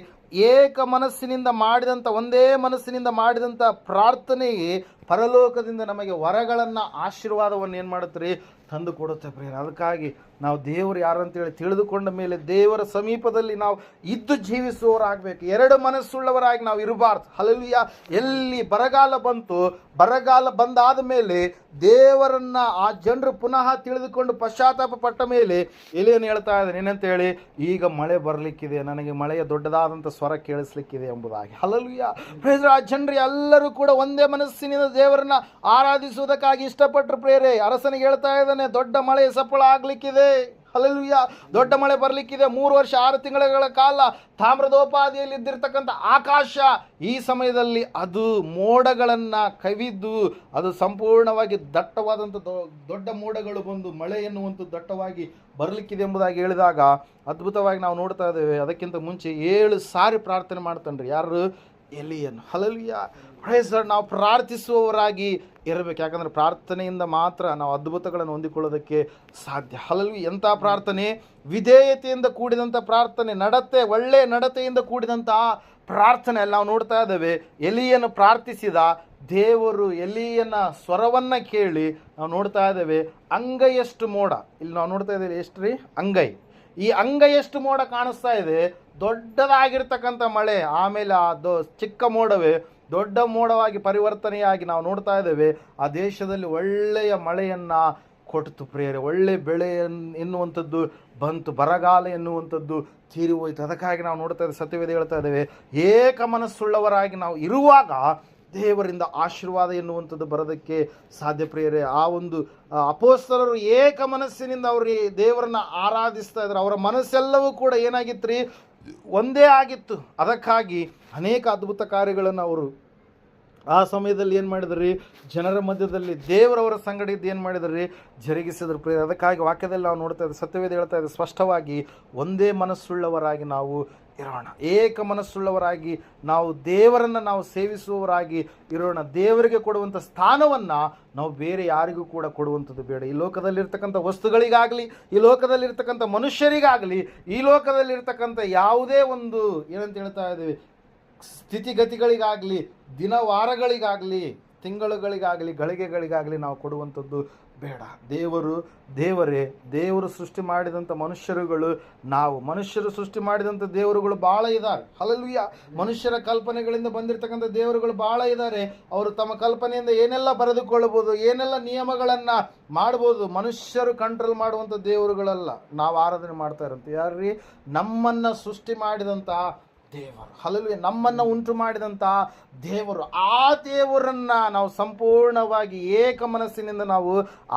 ಏಕ ಮನಸ್ಸಿನಿಂದ ಮಾಡಿದಂಥ, ಒಂದೇ ಮನಸ್ಸಿನಿಂದ ಮಾಡಿದಂಥ ಪ್ರಾರ್ಥನೆಗೆ ಪರಲೋಕದಿಂದ ನಮಗೆ ವರಗಳನ್ನು, ಆಶೀರ್ವಾದವನ್ನು ಏನು ಮಾಡುತ್ತೆ ರೀ, ತಂದು ಕೊಡುತ್ತೆ ಪ್ರಿಯರೇ. ಅದಕ್ಕಾಗಿ ನಾವು ದೇವರು ಯಾರು ಅಂತೇಳಿ ತಿಳಿದುಕೊಂಡ ಮೇಲೆ ದೇವರ ಸಮೀಪದಲ್ಲಿ ನಾವು ಇದ್ದು ಜೀವಿಸುವವರಾಗಬೇಕು. ಎರಡು ಮನಸ್ಸುಳ್ಳವರಾಗಿ ನಾವು ಇರಬಾರ್ದು. ಹಲ್ಲೆಲೂಯಾ. ಎಲ್ಲಿ ಬರಗಾಲ ಬಂತು, ಬರಗಾಲ ಬಂದಾದ ಮೇಲೆ ದೇವರನ್ನು ಆ ಜನರು ಪುನಃ ತಿಳಿದುಕೊಂಡು ಪಶ್ಚಾತ್ತಾಪ ಪಟ್ಟ ಮೇಲೆ ಎಲಿಯನು ಹೇಳ್ತಾ ಇದ್ದಾನೆ ಏನಂತೇಳಿ, ಈಗ ಮಳೆ ಬರಲಿಕ್ಕಿದೆ, ನನಗೆ ಮಳೆಯ ದೊಡ್ಡದಾದಂಥ ಸ್ವರ ಕೇಳಿಸ್ಲಿಕ್ಕಿದೆ ಎಂಬುದಾಗಿ. ಹಲ್ಲೆಲೂಯಾ. ಪ್ರೇಸ್. ಆ ಜನರು ಎಲ್ಲರೂ ಕೂಡ ಒಂದೇ ಮನಸ್ಸಿನಿಂದ ದೇವರನ್ನ ಆರಾಧಿಸುವುದಕ್ಕಾಗಿ ಇಷ್ಟಪಟ್ಟರು ಪ್ರೇರೆ. ಅರಸನಿಗೆ ಹೇಳ್ತಾ ಇದ್ದಾನೆ, ದೊಡ್ಡ ಮಳೆ ಸಫಲ ಆಗ್ಲಿಕ್ಕಿದೆ. ಹಲ್ಲೆಲೂಯಾ. ದೊಡ್ಡ ಮಳೆ ಬರಲಿಕ್ಕಿದೆ. 3 ವರ್ಷ 6 ತಿಂಗಳ ಕಾಲ ತಾಮ್ರದೋಪಾದಿಯಲ್ಲಿ ಇದ್ದಿರ್ತಕ್ಕಂಥ ಆಕಾಶ ಈ ಸಮಯದಲ್ಲಿ ಅದು ಮೋಡಗಳನ್ನು ಕವಿದು ಅದು ಸಂಪೂರ್ಣವಾಗಿ ದಟ್ಟವಾದಂಥ ದೊಡ್ಡ ಮೋಡಗಳು ಬಂದು ಮಳೆ ಎನ್ನುವಂಥದ್ದು ದಟ್ಟವಾಗಿ ಬರಲಿಕ್ಕಿದೆ ಎಂಬುದಾಗಿ ಹೇಳಿದಾಗ ಅದ್ಭುತವಾಗಿ ನಾವು ನೋಡ್ತಾ ಇದ್ದೇವೆ. ಅದಕ್ಕಿಂತ ಮುಂಚೆ 7 ಸಾರಿ ಪ್ರಾರ್ಥನೆ ಮಾಡ್ತಾನೆ ರೀ, ಯಾರು? ಎಲಿಯನು. ಹಲ್ಲೆಲೂಯಾ. Praise Lord. ನಾವು ಪ್ರಾರ್ಥಿಸುವವರಾಗಿ ಇರಬೇಕು. ಯಾಕಂದರೆ ಪ್ರಾರ್ಥನೆಯಿಂದ ಮಾತ್ರ ನಾವು ಅದ್ಭುತಗಳನ್ನು ಹೊಂದಿಕೊಳ್ಳೋದಕ್ಕೆ ಸಾಧ್ಯ. ಹಲ್ಲೆಲೂಯಾ. ಎಂಥ ಪ್ರಾರ್ಥನೆ? ವಿಧೇಯತೆಯಿಂದ ಕೂಡಿದಂಥ ಪ್ರಾರ್ಥನೆ, ಒಳ್ಳೆಯ ನಡತೆಯಿಂದ ಕೂಡಿದಂಥ ಪ್ರಾರ್ಥನೆ ಅಲ್ಲಿ ನಾವು ನೋಡ್ತಾ ಇದ್ದೇವೆ. ಎಲಿಯನು ಪ್ರಾರ್ಥಿಸಿದ, ದೇವರು ಎಲಿಯನ ಸ್ವರವನ್ನು ಕೇಳಿ ನಾವು ನೋಡ್ತಾ ಇದ್ದೇವೆ ಅಂಗೈಯಷ್ಟು ಮೋಡ. ಇಲ್ಲಿ ನಾವು ನೋಡ್ತಾ ಇದ್ದೇವೆ ಎಷ್ಟು ರೀ? ಅಂಗೈ. ಈ ಅಂಗೈಯಷ್ಟು ಮೋಡ ಕಾಣಿಸ್ತಾ ಇದೆ, ದೊಡ್ಡದಾಗಿರ್ತಕ್ಕಂಥ ಮಳೆ. ಆಮೇಲೆ ಆ ಚಿಕ್ಕ ಮೋಡವೇ ದೊಡ್ಡ ಮೋಡವಾಗಿ ಪರಿವರ್ತನೆಯಾಗಿ ನಾವು ನೋಡ್ತಾ ಇದ್ದೇವೆ ಆ ದೇಶದಲ್ಲಿ ಒಳ್ಳೆಯ ಮಳೆಯನ್ನು ಕೊಡ್ತು ಪ್ರಿಯರೇ. ಒಳ್ಳೆ ಬೆಳೆ ಎನ್ನುವಂಥದ್ದು ಬಂತು, ಬರಗಾಲ ಎನ್ನುವಂಥದ್ದು ತೀರಿ ಹೋಯಿತು. ಅದಕ್ಕಾಗಿ ನಾವು ನೋಡ್ತಾ ಇದ್ದೇವೆ, ಸತ್ಯವೇದ ಹೇಳ್ತಾ ಇದ್ದೇವೆ, ಏಕ ಮನಸ್ಸುಳ್ಳವರಾಗಿ ನಾವು ಇರುವಾಗ ದೇವರಿಂದ ಆಶೀರ್ವಾದ ಎನ್ನುವಂಥದ್ದು ಬರೋದಕ್ಕೆ ಸಾಧ್ಯ ಪ್ರಿಯರೇ. ಆ ಒಂದು ಅಪೊಸ್ತಲರು ಏಕ ಮನಸ್ಸಿನಿಂದ ಅವ್ರಿಗೆ ದೇವರನ್ನ ಆರಾಧಿಸ್ತಾ ಇದ್ರು. ಅವರ ಮನಸ್ಸೆಲ್ಲವೂ ಕೂಡ ಏನಾಗಿತ್ತು ರೀ? ಒಂದೇ ಆಗಿತ್ತು. ಅದಕ್ಕಾಗಿ ಅನೇಕ ಅದ್ಭುತ ಕಾರ್ಯಗಳನ್ನು ಅವರು ಆ ಸಮಯದಲ್ಲಿ ಏನು ಮಾಡಿದ್ರಿ? ಜನರ ಮಧ್ಯದಲ್ಲಿ ದೇವರವರ ಸಂಗಡ ಇದ್ದು ಏನು ಮಾಡಿದ್ರಿ? ಜರುಗಿಸಿದ್ರು ಪ್ರಿಯ. ಅದಕ್ಕಾಗಿ ವಾಕ್ಯದಲ್ಲಿ ನಾವು ನೋಡ್ತಾ ಇದ್ದೇವೆ, ಸತ್ಯವೇದ ಹೇಳ್ತಾ ಇದ್ದೇವೆ ಸ್ಪಷ್ಟವಾಗಿ, ಒಂದೇ ಮನಸ್ಸುಳ್ಳವರಾಗಿ ನಾವು ಇರೋಣ. ಏಕ ಮನಸ್ಸುಳ್ಳವರಾಗಿ ನಾವು ದೇವರನ್ನು ನಾವು ಸೇವಿಸುವವರಾಗಿ ಇರೋಣ. ದೇವರಿಗೆ ಕೊಡುವಂಥ ಸ್ಥಾನವನ್ನು ನಾವು ಬೇರೆ ಯಾರಿಗೂ ಕೂಡ ಕೊಡುವಂಥದ್ದು ಬೇಡ. ಈ ಲೋಕದಲ್ಲಿರ್ತಕ್ಕಂಥ ವಸ್ತುಗಳಿಗಾಗಲಿ, ಈ ಲೋಕದಲ್ಲಿರ್ತಕ್ಕಂಥ ಮನುಷ್ಯರಿಗಾಗಲಿ, ಈ ಲೋಕದಲ್ಲಿರ್ತಕ್ಕಂಥ ಯಾವುದೇ ಒಂದು ಏನಂತ ಹೇಳ್ತಾ ಇದ್ದೀವಿ ಸ್ಥಿತಿಗತಿಗಳಿಗಾಗಲಿ, ದಿನವಾರಗಳಿಗಾಗಲಿ, ತಿಂಗಳುಗಳಿಗಾಗಲಿ, ಗಳಿಗೆಗಳಿಗಾಗಲಿ ನಾವು ಕೊಡುವಂಥದ್ದು ಬೇಡ. ದೇವರು ಸೃಷ್ಟಿ ಮಾಡಿದಂಥ ಮನುಷ್ಯರುಗಳು ನಾವು. ಮನುಷ್ಯರು ಸೃಷ್ಟಿ ಮಾಡಿದಂಥ ದೇವರುಗಳು ಭಾಳ ಇದ್ದಾರೆ. ಹಲ್ಲೆಲೂಯಾ. ಮನುಷ್ಯರ ಕಲ್ಪನೆಗಳಿಂದ ಬಂದಿರತಕ್ಕಂಥ ದೇವರುಗಳು ಭಾಳ ಇದ್ದಾರೆ. ಅವರು ತಮ್ಮ ಕಲ್ಪನೆಯಿಂದ ಏನೆಲ್ಲ ಬರೆದುಕೊಳ್ಳಬಹುದು, ಏನೆಲ್ಲ ನಿಯಮಗಳನ್ನು ಮಾಡ್ಬೋದು. ಮನುಷ್ಯರು ಕಂಟ್ರೋಲ್ ಮಾಡುವಂಥ ದೇವರುಗಳಲ್ಲ ನಾವು ಆರಾಧನೆ ಮಾಡ್ತಾ ಇರೋಂಥ. ಯಾರ್ರೀ? ನಮ್ಮನ್ನು ಸೃಷ್ಟಿ ಮಾಡಿದಂಥ ದೇವರು. ಹಲ್ಲೆಲೂಯಾ. ನಮ್ಮನ್ನು ಉಂಟು ಮಾಡಿದಂಥ ದೇವರು. ಆ ದೇವರನ್ನು ನಾವು ಸಂಪೂರ್ಣವಾಗಿ ಏಕ ಮನಸ್ಸಿನಿಂದ ನಾವು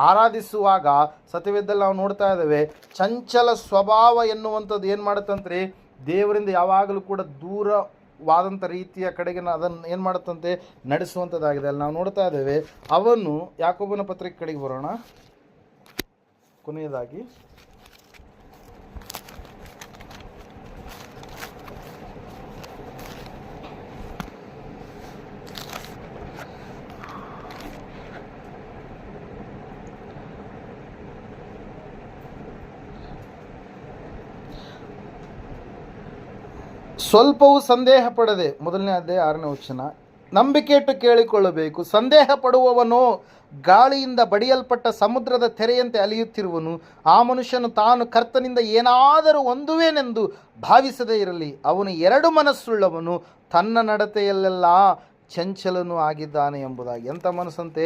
ಆರಾಧಿಸುವಾಗ ಸತ್ಯವೇದದಲ್ಲಿ ನಾವು ನೋಡ್ತಾ ಇದ್ದೇವೆ, ಚಂಚಲ ಸ್ವಭಾವ ಎನ್ನುವಂಥದ್ದು ಏನು ಮಾಡುತ್ತಂತ್ರಿ? ದೇವರಿಂದ ಯಾವಾಗಲೂ ಕೂಡ ದೂರವಾದಂಥ ರೀತಿಯ ಕಡೆಗೆ ಅದನ್ನು ಏನು ಮಾಡುತ್ತಂತೆ? ನಡೆಸುವಂಥದ್ದಾಗಿದೆ. ಅಲ್ಲಿ ನಾವು ನೋಡ್ತಾ ಇದ್ದೇವೆ. ಅವನು ಯಾಕೋಬನ ಪತ್ರಿಕೆ ಕಡೆಗೆ ಬರೋಣ. ಕೊನೆಯದಾಗಿ ಸ್ವಲ್ಪವೂ ಸಂದೇಹ ಪಡದೆ, 1ನೇ ಅಧ್ಯಾಯ 6ನೇ ವಚನ, ನಂಬಿಕೆಯಿಟ್ಟು ಕೇಳಿಕೊಳ್ಳಬೇಕು. ಸಂದೇಹ ಪಡುವವನು ಗಾಳಿಯಿಂದ ಬಡಿಯಲ್ಪಟ್ಟ ಸಮುದ್ರದ ತೆರೆಯಂತೆ ಅಲಿಯುತ್ತಿರುವನು. ಆ ಮನುಷ್ಯನು ತಾನು ಕರ್ತನಿಂದ ಏನಾದರೂ ಹೊಂದುವೇನೆಂದು ಭಾವಿಸದೇ ಇರಲಿ. ಅವನು 2 ಮನಸ್ಸುಳ್ಳವನು, ತನ್ನ ನಡತೆಯಲ್ಲೆಲ್ಲ ಚಂಚಲನೂ ಆಗಿದ್ದಾನೆ ಎಂಬುದಾಗಿ. ಎಂಥ ಮನಸ್ಸಂತೆ?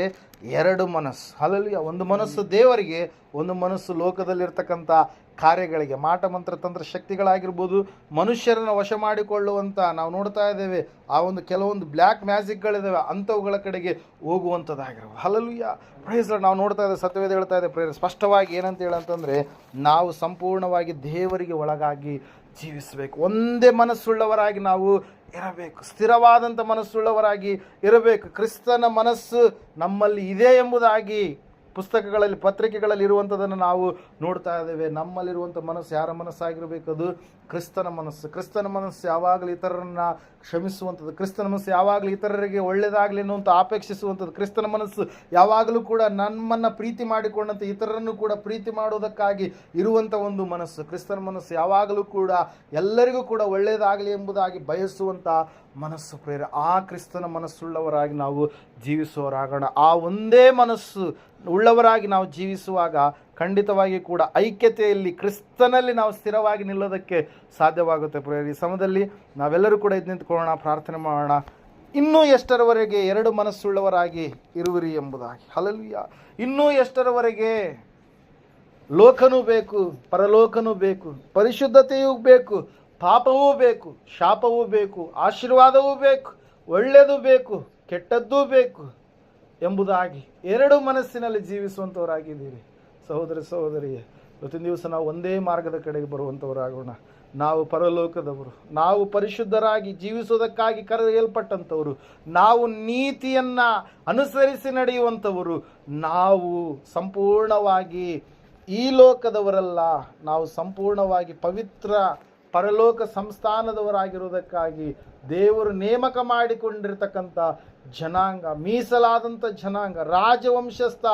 2 ಮನಸ್ಸು. ಹಲ್ಲೆಲೂಯಾ. ಒಂದು ಮನಸ್ಸು ದೇವರಿಗೆ, ಒಂದು ಮನಸ್ಸು ಲೋಕದಲ್ಲಿರ್ತಕ್ಕಂಥ ಕಾರ್ಯಗಳಿಗೆ, ಮಾಟ ಮಂತ್ರ ತಂತ್ರ ಶಕ್ತಿಗಳಾಗಿರ್ಬೋದು, ಮನುಷ್ಯರನ್ನು ವಶ ಮಾಡಿಕೊಳ್ಳುವಂಥ ನಾವು ನೋಡ್ತಾ ಇದ್ದೇವೆ ಆ ಒಂದು ಕೆಲವೊಂದು ಬ್ಲ್ಯಾಕ್ ಮ್ಯಾಜಿಕ್ಗಳಿದ್ದಾವೆ, ಅಂಥವುಗಳ ಕಡೆಗೆ ಹೋಗುವಂಥದ್ದಾಗಿರ್ಬೋದು. ಹಲ್ಲೆಲೂಯಾ. Praise Lord. ನಾವು ನೋಡ್ತಾ ಇದ್ದೇವೆ, ಸತ್ಯವೇದ ಹೇಳ್ತಾ ಇದೆ ಪ್ರೇರ ಸ್ಪಷ್ಟವಾಗಿ ಏನಂತ ಹೇಳಂತಂದರೆ, ನಾವು ಸಂಪೂರ್ಣವಾಗಿ ದೇವರಿಗೆ ಒಳಗಾಗಿ ಜೀವಿಸಬೇಕು. ಒಂದೇ ಮನಸ್ಸುಳ್ಳವರಾಗಿ ನಾವು ಇರಬೇಕು. ಸ್ಥಿರವಾದಂಥ ಮನಸ್ಸುಳ್ಳವರಾಗಿ ಇರಬೇಕು. ಕ್ರಿಸ್ತನ ಮನಸ್ಸು ನಮ್ಮಲ್ಲಿ ಇದೆ ಎಂಬುದಾಗಿ ಪುಸ್ತಕಗಳಲ್ಲಿ, ಪತ್ರಿಕೆಗಳಲ್ಲಿ ಇರುವಂಥದ್ದನ್ನು ನಾವು ನೋಡ್ತಾ ಇದ್ದೇವೆ. ನಮ್ಮಲ್ಲಿರುವಂಥ ಮನಸ್ಸು ಯಾರ ಮನಸ್ಸಾಗಿರಬೇಕು? ಅದು ಕ್ರಿಸ್ತನ ಮನಸ್ಸು. ಕ್ರಿಸ್ತನ ಮನಸ್ಸು ಯಾವಾಗಲೂ ಇತರರನ್ನು ಕ್ಷಮಿಸುವಂಥದ್ದು, ಕ್ರಿಸ್ತನ ಮನಸ್ಸು ಯಾವಾಗಲೂ ಇತರರಿಗೆ ಒಳ್ಳೆಯದಾಗಲಿ ಅನ್ನುವಂಥ ಅಪೇಕ್ಷಿಸುವಂಥದ್ದು, ಕ್ರಿಸ್ತನ ಮನಸ್ಸು ಯಾವಾಗಲೂ ಕೂಡ ನಮ್ಮನ್ನು ಪ್ರೀತಿ ಮಾಡಿಕೊಂಡಂತೆ ಇತರರನ್ನು ಕೂಡ ಪ್ರೀತಿ ಮಾಡುವುದಕ್ಕಾಗಿ ಇರುವಂಥ ಒಂದು ಮನಸ್ಸು. ಕ್ರಿಸ್ತನ ಮನಸ್ಸು ಯಾವಾಗಲೂ ಕೂಡ ಎಲ್ಲರಿಗೂ ಕೂಡ ಒಳ್ಳೆಯದಾಗಲಿ ಎಂಬುದಾಗಿ ಬಯಸುವಂಥ ಮನಸ್ಸು ಪ್ರೇರೆ. ಆ ಕ್ರಿಸ್ತನ ಮನಸ್ಸುಳ್ಳವರಾಗಿ ನಾವು ಜೀವಿಸುವವರಾಗೋಣ. ಆ ಒಂದೇ ಮನಸ್ಸು ಉಳ್ಳವರಾಗಿ ನಾವು ಜೀವಿಸುವಾಗ ಖಂಡಿತವಾಗಿ ಕೂಡ ಐಕ್ಯತೆಯಲ್ಲಿ, ಕ್ರಿಸ್ತನಲ್ಲಿ ನಾವು ಸ್ಥಿರವಾಗಿ ನಿಲ್ಲೋದಕ್ಕೆ ಸಾಧ್ಯವಾಗುತ್ತೆ ಪ್ರೇರೆ. ಈ ಸಮಯದಲ್ಲಿ ನಾವೆಲ್ಲರೂ ಕೂಡ ಎದ್ದು ನಿಂತ್ಕೊಳ್ಳೋಣ, ಪ್ರಾರ್ಥನೆ ಮಾಡೋಣ. ಇನ್ನೂ ಎಷ್ಟರವರೆಗೆ ಎರಡು ಮನಸ್ಸುಳ್ಳವರಾಗಿ ಇರುವಿರಿ ಎಂಬುದಾಗಿ. ಹಲ್ಲೆಲೂಯಾ. ಇನ್ನೂ ಎಷ್ಟರವರೆಗೆ ಲೋಕನೂ ಬೇಕು, ಪರಲೋಕನೂ ಬೇಕು, ಪರಿಶುದ್ಧತೆಯೂ ಬೇಕು, ಪಾಪವೂ ಬೇಕು, ಶಾಪವೂ ಬೇಕು, ಆಶೀರ್ವಾದವೂ ಬೇಕು, ಒಳ್ಳೆಯದು ಬೇಕು, ಕೆಟ್ಟದ್ದೂ ಬೇಕು ಎಂಬುದಾಗಿ ಎರಡು ಮನಸ್ಸಿನಲ್ಲಿ ಜೀವಿಸುವಂಥವರಾಗಿದ್ದೀರಿ ಸಹೋದರ ಸಹೋದರಿಯೇ. ಇವತ್ತಿನ ದಿವಸ ನಾವು ಒಂದೇ ಮಾರ್ಗದ ಕಡೆಗೆ ಬರುವಂಥವರಾಗೋಣ. ನಾವು ಪರಲೋಕದವರು, ನಾವು ಪರಿಶುದ್ಧರಾಗಿ ಜೀವಿಸುವುದಕ್ಕಾಗಿ ಕರೆಯಲ್ಪಟ್ಟಂಥವರು, ನಾವು ನೀತಿಯನ್ನು ಅನುಸರಿಸಿ ನಡೆಯುವಂಥವರು, ನಾವು ಸಂಪೂರ್ಣವಾಗಿ ಈ ಲೋಕದವರಲ್ಲ, ನಾವು ಸಂಪೂರ್ಣವಾಗಿ ಪವಿತ್ರ ಪರಲೋಕ ಸಂಸ್ಥಾನದವರಾಗಿರುವುದಕ್ಕಾಗಿ ದೇವರು ನೇಮಕ ಮಾಡಿಕೊಂಡಿರ್ತಕ್ಕಂಥ ಜನಾಂಗ, ಮೀಸಲಾದಂಥ ಜನಾಂಗ, ರಾಜವಂಶಸ್ಥ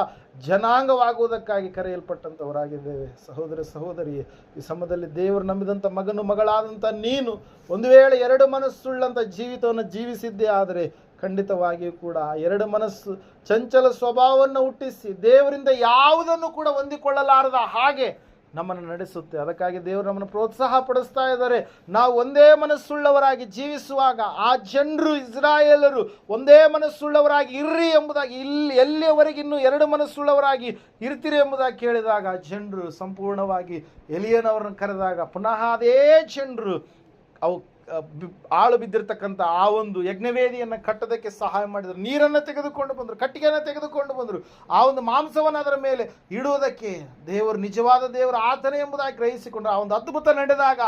ಜನಾಂಗವಾಗುವುದಕ್ಕಾಗಿ ಕರೆಯಲ್ಪಟ್ಟಂಥವರಾಗಿದ್ದೇವೆ ಸಹೋದರ ಸಹೋದರಿಯೇ. ಈ ಸಮಯದಲ್ಲಿ ದೇವರು ನಂಬಿದಂಥ ಮಗನು ಮಗಳಾದಂಥ ನೀನು ಒಂದು ವೇಳೆ ಎರಡು ಮನಸ್ಸುಳ್ಳಂಥ ಜೀವಿತವನ್ನು ಜೀವಿಸಿದ್ದೇ ಆದರೆ ಖಂಡಿತವಾಗಿಯೂ ಕೂಡ ಎರಡು ಮನಸ್ಸು ಚಂಚಲ ಸ್ವಭಾವವನ್ನು ಹುಟ್ಟಿಸಿ ದೇವರಿಂದ ಯಾವುದನ್ನು ಕೂಡ ಹೊಂದಿಕೊಳ್ಳಲಾರದ ಹಾಗೆ ನಮ್ಮನ್ನು ನಡೆಸುತ್ತೆ. ಅದಕ್ಕಾಗಿ ದೇವರು ನಮ್ಮನ್ನು ಪ್ರೋತ್ಸಾಹ ಪಡಿಸ್ತಾ ಇದ್ದಾರೆ. ನಾವು ಒಂದೇ ಮನಸ್ಸುಳ್ಳವರಾಗಿ ಜೀವಿಸುವಾಗ ಆ ಜನರು, ಇಸ್ರಾಯೇಲರು ಒಂದೇ ಮನಸ್ಸುಳ್ಳವರಾಗಿ ಇರ್ರಿ ಎಂಬುದಾಗಿ, ಎಲ್ಲಿಯವರೆಗೆ ಇನ್ನೂ ಎರಡು ಮನಸ್ಸುಳ್ಳವರಾಗಿ ಇರ್ತೀರಿ ಎಂಬುದಾಗಿ ಕೇಳಿದಾಗ ಜನರು ಸಂಪೂರ್ಣವಾಗಿ ಎಲಿಯನವರನ್ನು ಕರೆದಾಗ ಪುನಃ ಅದೇ ಜನರು ಅವು ಆಳು ಬಿದ್ದಿರ್ತಕ್ಕಂಥ ಆ ಒಂದು ಯಜ್ಞವೇದಿಯನ್ನು ಕಟ್ಟೋದಕ್ಕೆ ಸಹಾಯ ಮಾಡಿದರು. ನೀರನ್ನು ತೆಗೆದುಕೊಂಡು ಬಂದರು, ಕಟ್ಟಿಗೆಯನ್ನು ತೆಗೆದುಕೊಂಡು ಬಂದರು. ಆ ಒಂದು ಮಾಂಸವನ್ನು ಅದರ ಮೇಲೆ ಇಡುವುದಕ್ಕೆ ದೇವರು ನಿಜವಾದ ದೇವರು ಆತನೇ ಎಂಬುದಾಗಿ ಗ್ರಹಿಸಿಕೊಂಡ್ರು. ಆ ಒಂದು ಅದ್ಭುತ ನಡೆದಾಗ,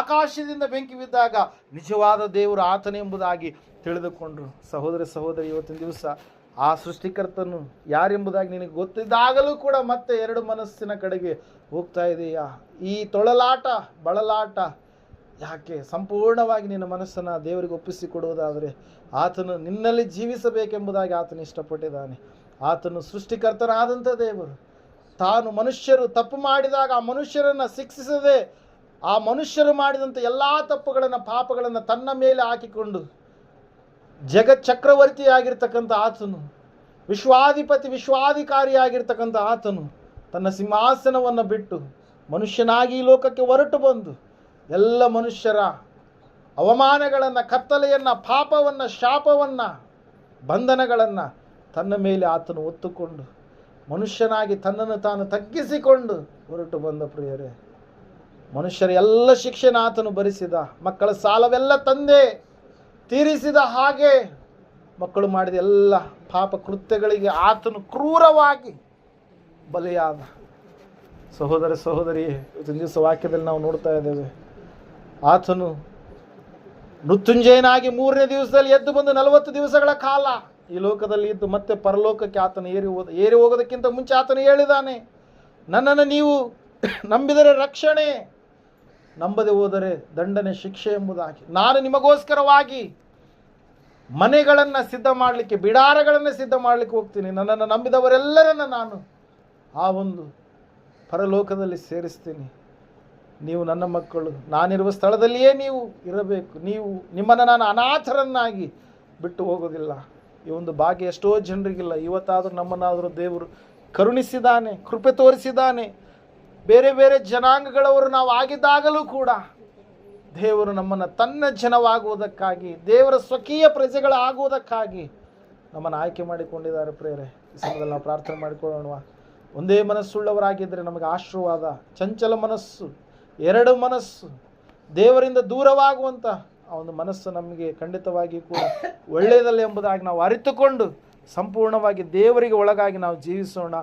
ಆಕಾಶದಿಂದ ಬೆಂಕಿ ಬಿದ್ದಾಗ ನಿಜವಾದ ದೇವರು ಆತನೇ ಎಂಬುದಾಗಿ ತಿಳಿದುಕೊಂಡ್ರು. ಸಹೋದರ ಸಹೋದರಿ, ಇವತ್ತಿನ ದಿವಸ ಆ ಸೃಷ್ಟಿಕರ್ತನು ಯಾರೆಂಬುದಾಗಿ ನಿನಗೆ ಗೊತ್ತಿದ್ದಾಗಲೂ ಕೂಡ ಮತ್ತೆ ಎರಡು ಮನಸ್ಸಿನ ಕಡೆಗೆ ಹೋಗ್ತಾ ಇದೆಯಾ? ಈ ತೊಳಲಾಟ ಬಳಲಾಟ ಯಾಕೆ? ಸಂಪೂರ್ಣವಾಗಿ ನಿನ್ನ ಮನಸ್ಸನ್ನು ದೇವರಿಗೆ ಒಪ್ಪಿಸಿಕೊಡುವುದಾದರೆ ಆತನು ನಿನ್ನಲ್ಲಿ ಜೀವಿಸಬೇಕೆಂಬುದಾಗಿ ಆತನು ಇಷ್ಟಪಟ್ಟಿದ್ದಾನೆ. ಆತನು ಸೃಷ್ಟಿಕರ್ತನಾದಂಥ ದೇವರು. ತಾನು ಮನುಷ್ಯರು ತಪ್ಪು ಮಾಡಿದಾಗ ಆ ಮನುಷ್ಯರನ್ನು ಶಿಕ್ಷಿಸದೆ ಆ ಮನುಷ್ಯರು ಮಾಡಿದಂಥ ಎಲ್ಲ ತಪ್ಪುಗಳನ್ನು, ಪಾಪಗಳನ್ನು ತನ್ನ ಮೇಲೆ ಹಾಕಿಕೊಂಡು ಜಗಚ್ಚಕ್ರವರ್ತಿಯಾಗಿರ್ತಕ್ಕಂಥ ಆತನು, ವಿಶ್ವಾಧಿಕಾರಿಯಾಗಿರ್ತಕ್ಕಂಥ ಆತನು ತನ್ನ ಸಿಂಹಾಸನವನ್ನು ಬಿಟ್ಟು ಮನುಷ್ಯನಾಗಿ ಈ ಲೋಕಕ್ಕೆ ಹೊರಟು ಬಂದು ಎಲ್ಲ ಮನುಷ್ಯರ ಅವಮಾನಗಳನ್ನು, ಕತ್ತಲೆಯನ್ನು, ಪಾಪವನ್ನು, ಶಾಪವನ್ನು, ಬಂಧನಗಳನ್ನು ತನ್ನ ಮೇಲೆ ಆತನು ಹೊತ್ತುಕೊಂಡು ಮನುಷ್ಯನಾಗಿ ತನ್ನನ್ನು ತಾನು ತಗ್ಗಿಸಿಕೊಂಡು ಹೊರಟು ಬಂದ ಪ್ರಿಯರೇ. ಮನುಷ್ಯರ ಎಲ್ಲ ಶಿಕ್ಷೆನ ಆತನು ಭರಿಸಿದ. ಮಕ್ಕಳ ಸಾಲವೆಲ್ಲ ತಂದೆ ತೀರಿಸಿದ ಹಾಗೆ ಮಕ್ಕಳು ಮಾಡಿದ ಎಲ್ಲ ಪಾಪ ಕೃತ್ಯಗಳಿಗೆ ಆತನು ಕ್ರೂರವಾಗಿ ಬಲಿಯಾದ. ಸಹೋದರ ಸಹೋದರಿ, ಇವತ್ತಿನ ದಿವಸ ವಾಕ್ಯದಲ್ಲಿ ನಾವು ನೋಡ್ತಾ ಇದ್ದೇವೆ. ಆತನು ಮೃತ್ಯುಂಜಯನಾಗಿ 3ನೇ ದಿವಸದಲ್ಲಿ ಎದ್ದು ಬಂದು 40 ದಿವಸಗಳ ಕಾಲ ಈ ಲೋಕದಲ್ಲಿ ಇದ್ದು ಮತ್ತೆ ಪರಲೋಕಕ್ಕೆ ಆತನು ಏರಿ ಹೋಗೋದಕ್ಕಿಂತ ಮುಂಚೆ ಆತನು ಹೇಳಿದಾನೆ, ನನ್ನನ್ನು ನೀವು ನಂಬಿದರೆ ರಕ್ಷಣೆ, ನಂಬದೆ ಹೋದರೆ ದಂಡನೆ, ಶಿಕ್ಷೆ ಎಂಬುದಾಗಿ. ನಾನು ನಿಮಗೋಸ್ಕರವಾಗಿ ಮನೆಗಳನ್ನು ಸಿದ್ಧ ಮಾಡಲಿಕ್ಕೆ, ಬಿಡಾರಗಳನ್ನು ಸಿದ್ಧ ಮಾಡಲಿಕ್ಕೆ ಹೋಗ್ತೀನಿ. ನನ್ನನ್ನು ನಂಬಿದವರೆಲ್ಲರನ್ನು ನಾನು ಆ ಒಂದು ಪರಲೋಕದಲ್ಲಿ ಸೇರಿಸ್ತೀನಿ. ನೀವು ನನ್ನ ಮಕ್ಕಳು, ನಾನಿರುವ ಸ್ಥಳದಲ್ಲಿಯೇ ನೀವು ಇರಬೇಕು. ನಿಮ್ಮನ್ನು ನಾನು ಅನಾಥರನ್ನಾಗಿ ಬಿಟ್ಟು ಹೋಗೋದಿಲ್ಲ. ಈ ಒಂದು ಭಾಗ್ಯ ಎಷ್ಟೋ ಜನರಿಗಿಲ್ಲ. ಇವತ್ತಾದರೂ ನಮ್ಮನ್ನಾದರೂ ದೇವರು ಕರುಣಿಸಿದ್ದಾನೆ, ಕೃಪೆ ತೋರಿಸಿದ್ದಾನೆ. ಬೇರೆ ಬೇರೆ ಜನಾಂಗಗಳವರು ನಾವು ಆಗಿದ್ದಾಗಲೂ ಕೂಡ ದೇವರು ನಮ್ಮನ್ನು ತನ್ನ ಜನವಾಗುವುದಕ್ಕಾಗಿ, ದೇವರ ಸ್ವಕೀಯ ಪ್ರಜೆಗಳಾಗುವುದಕ್ಕಾಗಿ ನಮ್ಮನ್ನು ಆಯ್ಕೆ ಮಾಡಿಕೊಂಡಿದ್ದಾರೆ ಪ್ರೇರೆ. ಈ ಸಮಯದಲ್ಲಿ ನಾವು ಪ್ರಾರ್ಥನೆ ಮಾಡಿಕೊಳ್ಳೋಣ. ಒಂದೇ ಮನಸ್ಸುಳ್ಳವರಾಗಿದ್ದರೆ ನಮಗೆ ಆಶೀರ್ವಾದ. ಚಂಚಲ ಮನಸ್ಸು, ಎರಡು ಮನಸ್ಸು, ದೇವರಿಂದ ದೂರವಾಗುವಂಥ ಆ ಒಂದು ಮನಸ್ಸು ನಮಗೆ ಖಂಡಿತವಾಗಿ ಕೂಡ ಒಳ್ಳೆಯದಲ್ಲ ಎಂಬುದಾಗಿ ನಾವು ಅರಿತುಕೊಂಡು ಸಂಪೂರ್ಣವಾಗಿ ದೇವರಿಗೆ ಒಳಗಾಗಿ ನಾವು ಜೀವಿಸೋಣ.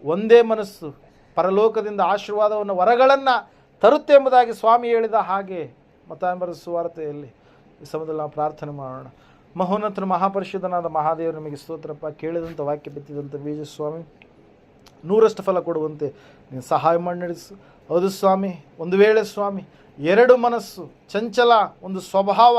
ಒಂದೇ ಮನಸ್ಸು ಪರಲೋಕದಿಂದ ಆಶೀರ್ವಾದವನ್ನು, ವರಗಳನ್ನು ತರುತ್ತೆ ಎಂಬುದಾಗಿ ಸ್ವಾಮಿ ಹೇಳಿದ ಹಾಗೆ ಮತ್ತಾಯನ ಬರೆದ ಸುವಾರ್ತೆಯಲ್ಲಿ ಈ ಸಮಯದಲ್ಲಿ ನಾವು ಪ್ರಾರ್ಥನೆ ಮಾಡೋಣ. ಮಹೋನ್ನತನ ಮಹಾಪರಿಶುದ್ಧನಾದ ಮಹಾದೇವರು ನಿಮಗೆ ಸ್ತೋತ್ರಪ್ಪ. ಕೇಳಿದಂಥ ವಾಕ್ಯ ಬಿತ್ತಿದಂಥ ಬೀಜ ಸ್ವಾಮಿ 100ರಷ್ಟು ಫಲ ಕೊಡುವಂತೆ ನೀನು ಸಹಾಯ ಮಾಡಿ ನಡೆಸು. ಹೌದು ಸ್ವಾಮಿ, ಒಂದು ವೇಳೆ ಸ್ವಾಮಿ ಎರಡು ಮನಸ್ಸು, ಚಂಚಲ ಒಂದು ಸ್ವಭಾವ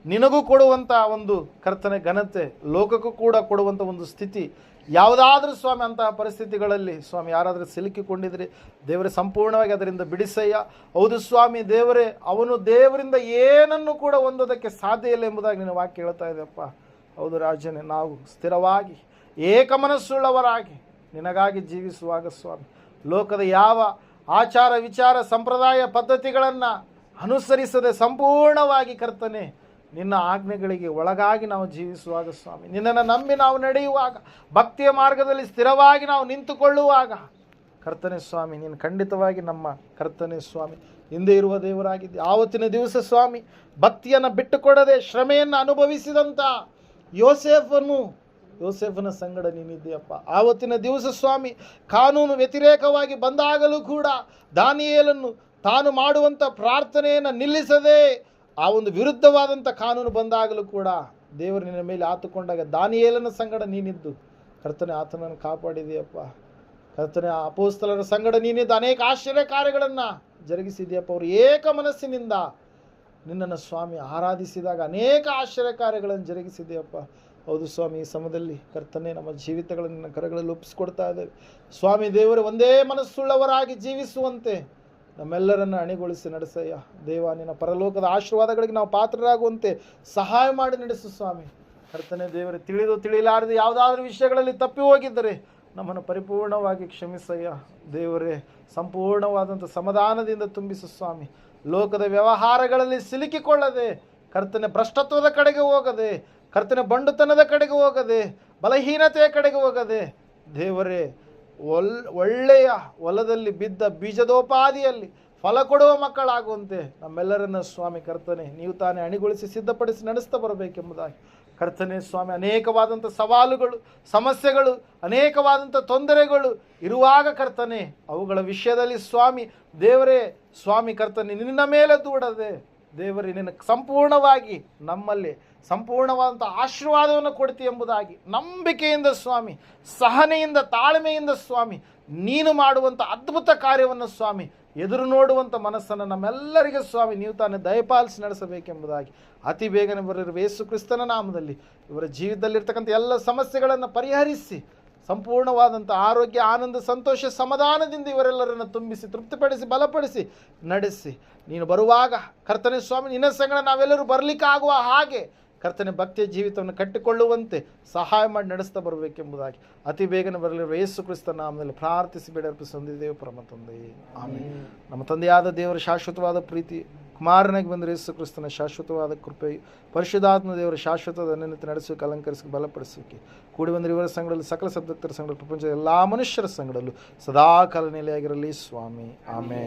ನಿನಗೂ ಕೊಡುವಂಥ ಒಂದು ಕರ್ತನೆ ಘನತೆ, ಲೋಕಕ್ಕೂ ಕೂಡ ಕೊಡುವಂಥ ಒಂದು ಸ್ಥಿತಿ ಯಾವುದಾದ್ರೂ ಸ್ವಾಮಿ ಅಂತಹ ಪರಿಸ್ಥಿತಿಗಳಲ್ಲಿ ಸ್ವಾಮಿ ಯಾರಾದರೂ ಸಿಲುಕಿಕೊಂಡಿದ್ರೆ ದೇವರೇ ಸಂಪೂರ್ಣವಾಗಿ ಅದರಿಂದ ಬಿಡಿಸಯ್ಯ. ಹೌದು ಸ್ವಾಮಿ ದೇವರೇ, ಅವನು ದೇವರಿಂದ ಏನನ್ನು ಕೂಡ ಹೊಂದೋದಕ್ಕೆ ಸಾಧ್ಯ ಇಲ್ಲ ಎಂಬುದಾಗಿ ನಿನ್ನ ವಾಕ್ಯ ಹೇಳ್ತಾ ಇದೆಯಪ್ಪ. ಹೌದು ರಾಜನೇ, ನಾವು ಸ್ಥಿರವಾಗಿ ಏಕಮನಸ್ಸುಳ್ಳವರಾಗಿ ನಿನಗಾಗಿ ಜೀವಿಸುವಾಗ ಸ್ವಾಮಿ ಲೋಕದ ಯಾವ ಆಚಾರ ವಿಚಾರ ಸಂಪ್ರದಾಯ ಪದ್ಧತಿಗಳನ್ನು ಅನುಸರಿಸದೆ ಸಂಪೂರ್ಣವಾಗಿ ಕರ್ತನೆ ನಿನ್ನ ಆಜ್ಞೆಗಳಿಗೆ ಒಳಗಾಗಿ ನಾವು ಜೀವಿಸುವಾಗ ಸ್ವಾಮಿ, ನಿನ್ನನ್ನು ನಂಬಿ ನಾವು ನಡೆಯುವಾಗ, ಭಕ್ತಿಯ ಮಾರ್ಗದಲ್ಲಿ ಸ್ಥಿರವಾಗಿ ನಾವು ನಿಂತುಕೊಳ್ಳುವಾಗ ಕರ್ತನೆ ಸ್ವಾಮಿ ನೀನು ಖಂಡಿತವಾಗಿ ನಮ್ಮ ಕರ್ತನೆ ಸ್ವಾಮಿ ಹಿಂದೆ ಇರುವ ದೇವರಾಗಿದ್ದೆ. ಆವತ್ತಿನ ದಿವಸ ಸ್ವಾಮಿ ಭಕ್ತಿಯನ್ನು ಬಿಟ್ಟುಕೊಡದೆ ಶ್ರಮೆಯನ್ನು ಅನುಭವಿಸಿದಂಥ ಯೋಸೇಫನ ಸಂಗಡ ನೀನಿದ್ದೀಯಪ್ಪ. ಆವತ್ತಿನ ದಿವಸ ಸ್ವಾಮಿ ಕಾನೂನು ವ್ಯತಿರೇಕವಾಗಿ ಬಂದಾಗಲೂ ಕೂಡ ದಾನಿಯೇಲನ್ನು ತಾನು ಮಾಡುವಂಥ ಪ್ರಾರ್ಥನೆಯನ್ನು ನಿಲ್ಲಿಸದೆ ಆ ಒಂದು ವಿರುದ್ಧವಾದಂಥ ಕಾನೂನು ಬಂದಾಗಲೂ ಕೂಡ ದೇವರು ನಿನ್ನ ಮೇಲೆ ಆತುಕೊಂಡಾಗ ದಾನಿಯೇಲನ ಸಂಗಡ ನೀನಿದ್ದು ಕರ್ತನೆ ಆತನನ್ನು ಕಾಪಾಡಿದೆಯಪ್ಪ. ಕರ್ತನೆ ಆ ಅಪೊಸ್ತಲರ ಸಂಗಡ ನೀನಿದ್ದು ಅನೇಕ ಆಶ್ಚರ್ಯ ಕಾರ್ಯಗಳನ್ನು ಜರುಗಿಸಿದೆಯಪ್ಪ. ಅವರು ಏಕ ಮನಸ್ಸಿನಿಂದ ನಿನ್ನನ್ನು ಸ್ವಾಮಿ ಆರಾಧಿಸಿದಾಗ ಅನೇಕ ಆಶ್ಚರ್ಯ ಕಾರ್ಯಗಳನ್ನು ಜರುಗಿಸಿದೆಯಪ್ಪ. ಹೌದು ಸ್ವಾಮಿ, ಈ ಸಮಯದಲ್ಲಿ ಕರ್ತನೆ ನಮ್ಮ ಜೀವಿತಗಳನ್ನು ನಿನ್ನ ಕರಗಳಲ್ಲಿ ಒಪ್ಪಿಸಿಕೊಡ್ತಾ ಇದ್ದೇವೆ ಸ್ವಾಮಿ. ದೇವರು ಒಂದೇ ಮನಸ್ಸುಳ್ಳವರಾಗಿ ಜೀವಿಸುವಂತೆ ನಮ್ಮೆಲ್ಲರನ್ನು ಅಣಿಗೊಳಿಸಿ ನಡೆಸಯ್ಯ ದೇವ. ನಿನ್ನ ಪರಲೋಕದ ಆಶೀರ್ವಾದಗಳಿಗೆ ನಾವು ಪಾತ್ರರಾಗುವಂತೆ ಸಹಾಯ ಮಾಡಿ ನಡೆಸು ಸ್ವಾಮಿ. ಕರ್ತನೆ ದೇವರೇ, ತಿಳಿದು ತಿಳಿಲಾರದು ಯಾವುದಾದ್ರೂ ವಿಷಯಗಳಲ್ಲಿ ತಪ್ಪಿ ಹೋಗಿದ್ದರೆ ನಮ್ಮನ್ನು ಪರಿಪೂರ್ಣವಾಗಿ ಕ್ಷಮಿಸಯ್ಯ ದೇವರೇ. ಸಂಪೂರ್ಣವಾದಂಥ ಸಮಾಧಾನದಿಂದ ತುಂಬಿಸು ಸ್ವಾಮಿ. ಲೋಕದ ವ್ಯವಹಾರಗಳಲ್ಲಿ ಸಿಲುಕಿಕೊಳ್ಳದೆ ಕರ್ತನೆ ಭ್ರಷ್ಟತ್ವದ ಕಡೆಗೆ ಹೋಗದೆ, ಕರ್ತನೆ ಬಂಡುತನದ ಕಡೆಗೆ ಹೋಗದೆ, ಬಲಹೀನತೆಯ ಕಡೆಗೆ ಹೋಗದೆ ದೇವರೇ ಒಳ್ಳೆಯ ಹೊಲದಲ್ಲಿ ಬಿದ್ದ ಬೀಜದೋಪಾದಿಯಲ್ಲಿ ಫಲ ಕೊಡುವ ಮಕ್ಕಳಾಗುವಂತೆ ನಮ್ಮೆಲ್ಲರನ್ನ ಸ್ವಾಮಿ ಕರ್ತನೆ ನೀವು ತಾನೇ ಅಣಿಗೊಳಿಸಿ ಸಿದ್ಧಪಡಿಸಿ ನಡೆಸ್ತಾ ಬರಬೇಕೆಂಬುದಾಗಿ ಕರ್ತನೆ ಸ್ವಾಮಿ. ಅನೇಕವಾದಂಥ ಸವಾಲುಗಳು, ಸಮಸ್ಯೆಗಳು, ಅನೇಕವಾದಂಥ ತೊಂದರೆಗಳು ಇರುವಾಗ ಕರ್ತನೆ ಅವುಗಳ ವಿಷಯದಲ್ಲಿ ಸ್ವಾಮಿ ದೇವರೇ ಸ್ವಾಮಿ ಕರ್ತನೆ ನಿನ್ನ ಮೇಲೆ ದೂಡದೆ ದೇವರೇ ನಿನ್ನ ಸಂಪೂರ್ಣವಾಗಿ ನಮ್ಮಲ್ಲಿ ಸಂಪೂರ್ಣವಾದಂಥ ಆಶೀರ್ವಾದವನ್ನು ಕೊಡ್ತಿ ಎಂಬುದಾಗಿ ನಂಬಿಕೆಯಿಂದ ಸ್ವಾಮಿ, ಸಹನೆಯಿಂದ, ತಾಳ್ಮೆಯಿಂದ ಸ್ವಾಮಿ ನೀನು ಮಾಡುವಂಥ ಅದ್ಭುತ ಕಾರ್ಯವನ್ನು ಸ್ವಾಮಿ ಎದುರು ನೋಡುವಂಥ ಮನಸ್ಸನ್ನು ನಮ್ಮೆಲ್ಲರಿಗೆ ಸ್ವಾಮಿ ನೀವು ತಾನೇ ದಯಪಾಲಿಸಿ ನಡೆಸಬೇಕೆಂಬುದಾಗಿ ಅತಿ ಬೇಗನೆ ಬರಲಿರುವ ಯೇಸು ಕ್ರಿಸ್ತನ ನಾಮದಲ್ಲಿ ಇವರ ಜೀವಿತದಲ್ಲಿರ್ತಕ್ಕಂಥ ಎಲ್ಲ ಸಮಸ್ಯೆಗಳನ್ನು ಪರಿಹರಿಸಿ ಸಂಪೂರ್ಣವಾದಂಥ ಆರೋಗ್ಯ, ಆನಂದ, ಸಂತೋಷ, ಸಮಾಧಾನದಿಂದ ಇವರೆಲ್ಲರನ್ನು ತುಂಬಿಸಿ ತೃಪ್ತಿಪಡಿಸಿ ಬಲಪಡಿಸಿ ನಡೆಸಿ ನೀನು ಬರುವಾಗ ಕರ್ತನೆ ಸ್ವಾಮಿ ನಿನ್ನ ಸಂಗಡ ನಾವೆಲ್ಲರೂ ಬರಲಿಕ್ಕಾಗುವ ಹಾಗೆ ಕರ್ತನೆ ಭಕ್ತಿಯ ಜೀವಿತವನ್ನು ಕಟ್ಟಿಕೊಳ್ಳುವಂತೆ ಸಹಾಯ ಮಾಡಿ ನಡೆಸ್ತಾ ಬರಬೇಕೆಂಬುದಾಗಿ ಅತಿ ಬೇಗನೆ ಬರಲಿರುವ ಯೇಸು ಕ್ರಿಸ್ತನ ನಾಮದಲ್ಲಿ ಪ್ರಾರ್ಥಿಸಿ ಬೇಡರ್ಪಿಸಿ ಹೊಂದಿದ್ದೇವೆ ಪರಮ ತಂದೆಯೇ, ಆಮೆನ್. ನಮ್ಮ ತಂದೆಯಾದ ದೇವರ ಶಾಶ್ವತವಾದ ಪ್ರೀತಿ, ಕುಮಾರನಾಗಿ ಬಂದರೆ ಯೇಸು ಕ್ರಿಸ್ತನ ಶಾಶ್ವತವಾದ ಕೃಪೆಯು, ಪರಿಶುದ್ಧಾತ್ಮ ದೇವರ ಶಾಶ್ವತದ ಅನ್ಯತೆ ನಡೆಸೋಕೆ, ಅಲಂಕರಿಸೋಕೆ, ಬಲಪಡಿಸೋಕೆ ಕೂಡಿ ಬಂದರೆ ಇವರ ಸಂಘದಲ್ಲಿ ಸಕಲ ಸದ್ಭಕ್ತರ ಸಂಘ, ಪ್ರಪಂಚದ ಎಲ್ಲ ಮನುಷ್ಯರ ಸಂಘದಲ್ಲೂ ಸದಾಕಾಲ ನೆಲೆಯಾಗಿರಲಿ ಸ್ವಾಮಿ, ಆಮೆನ್.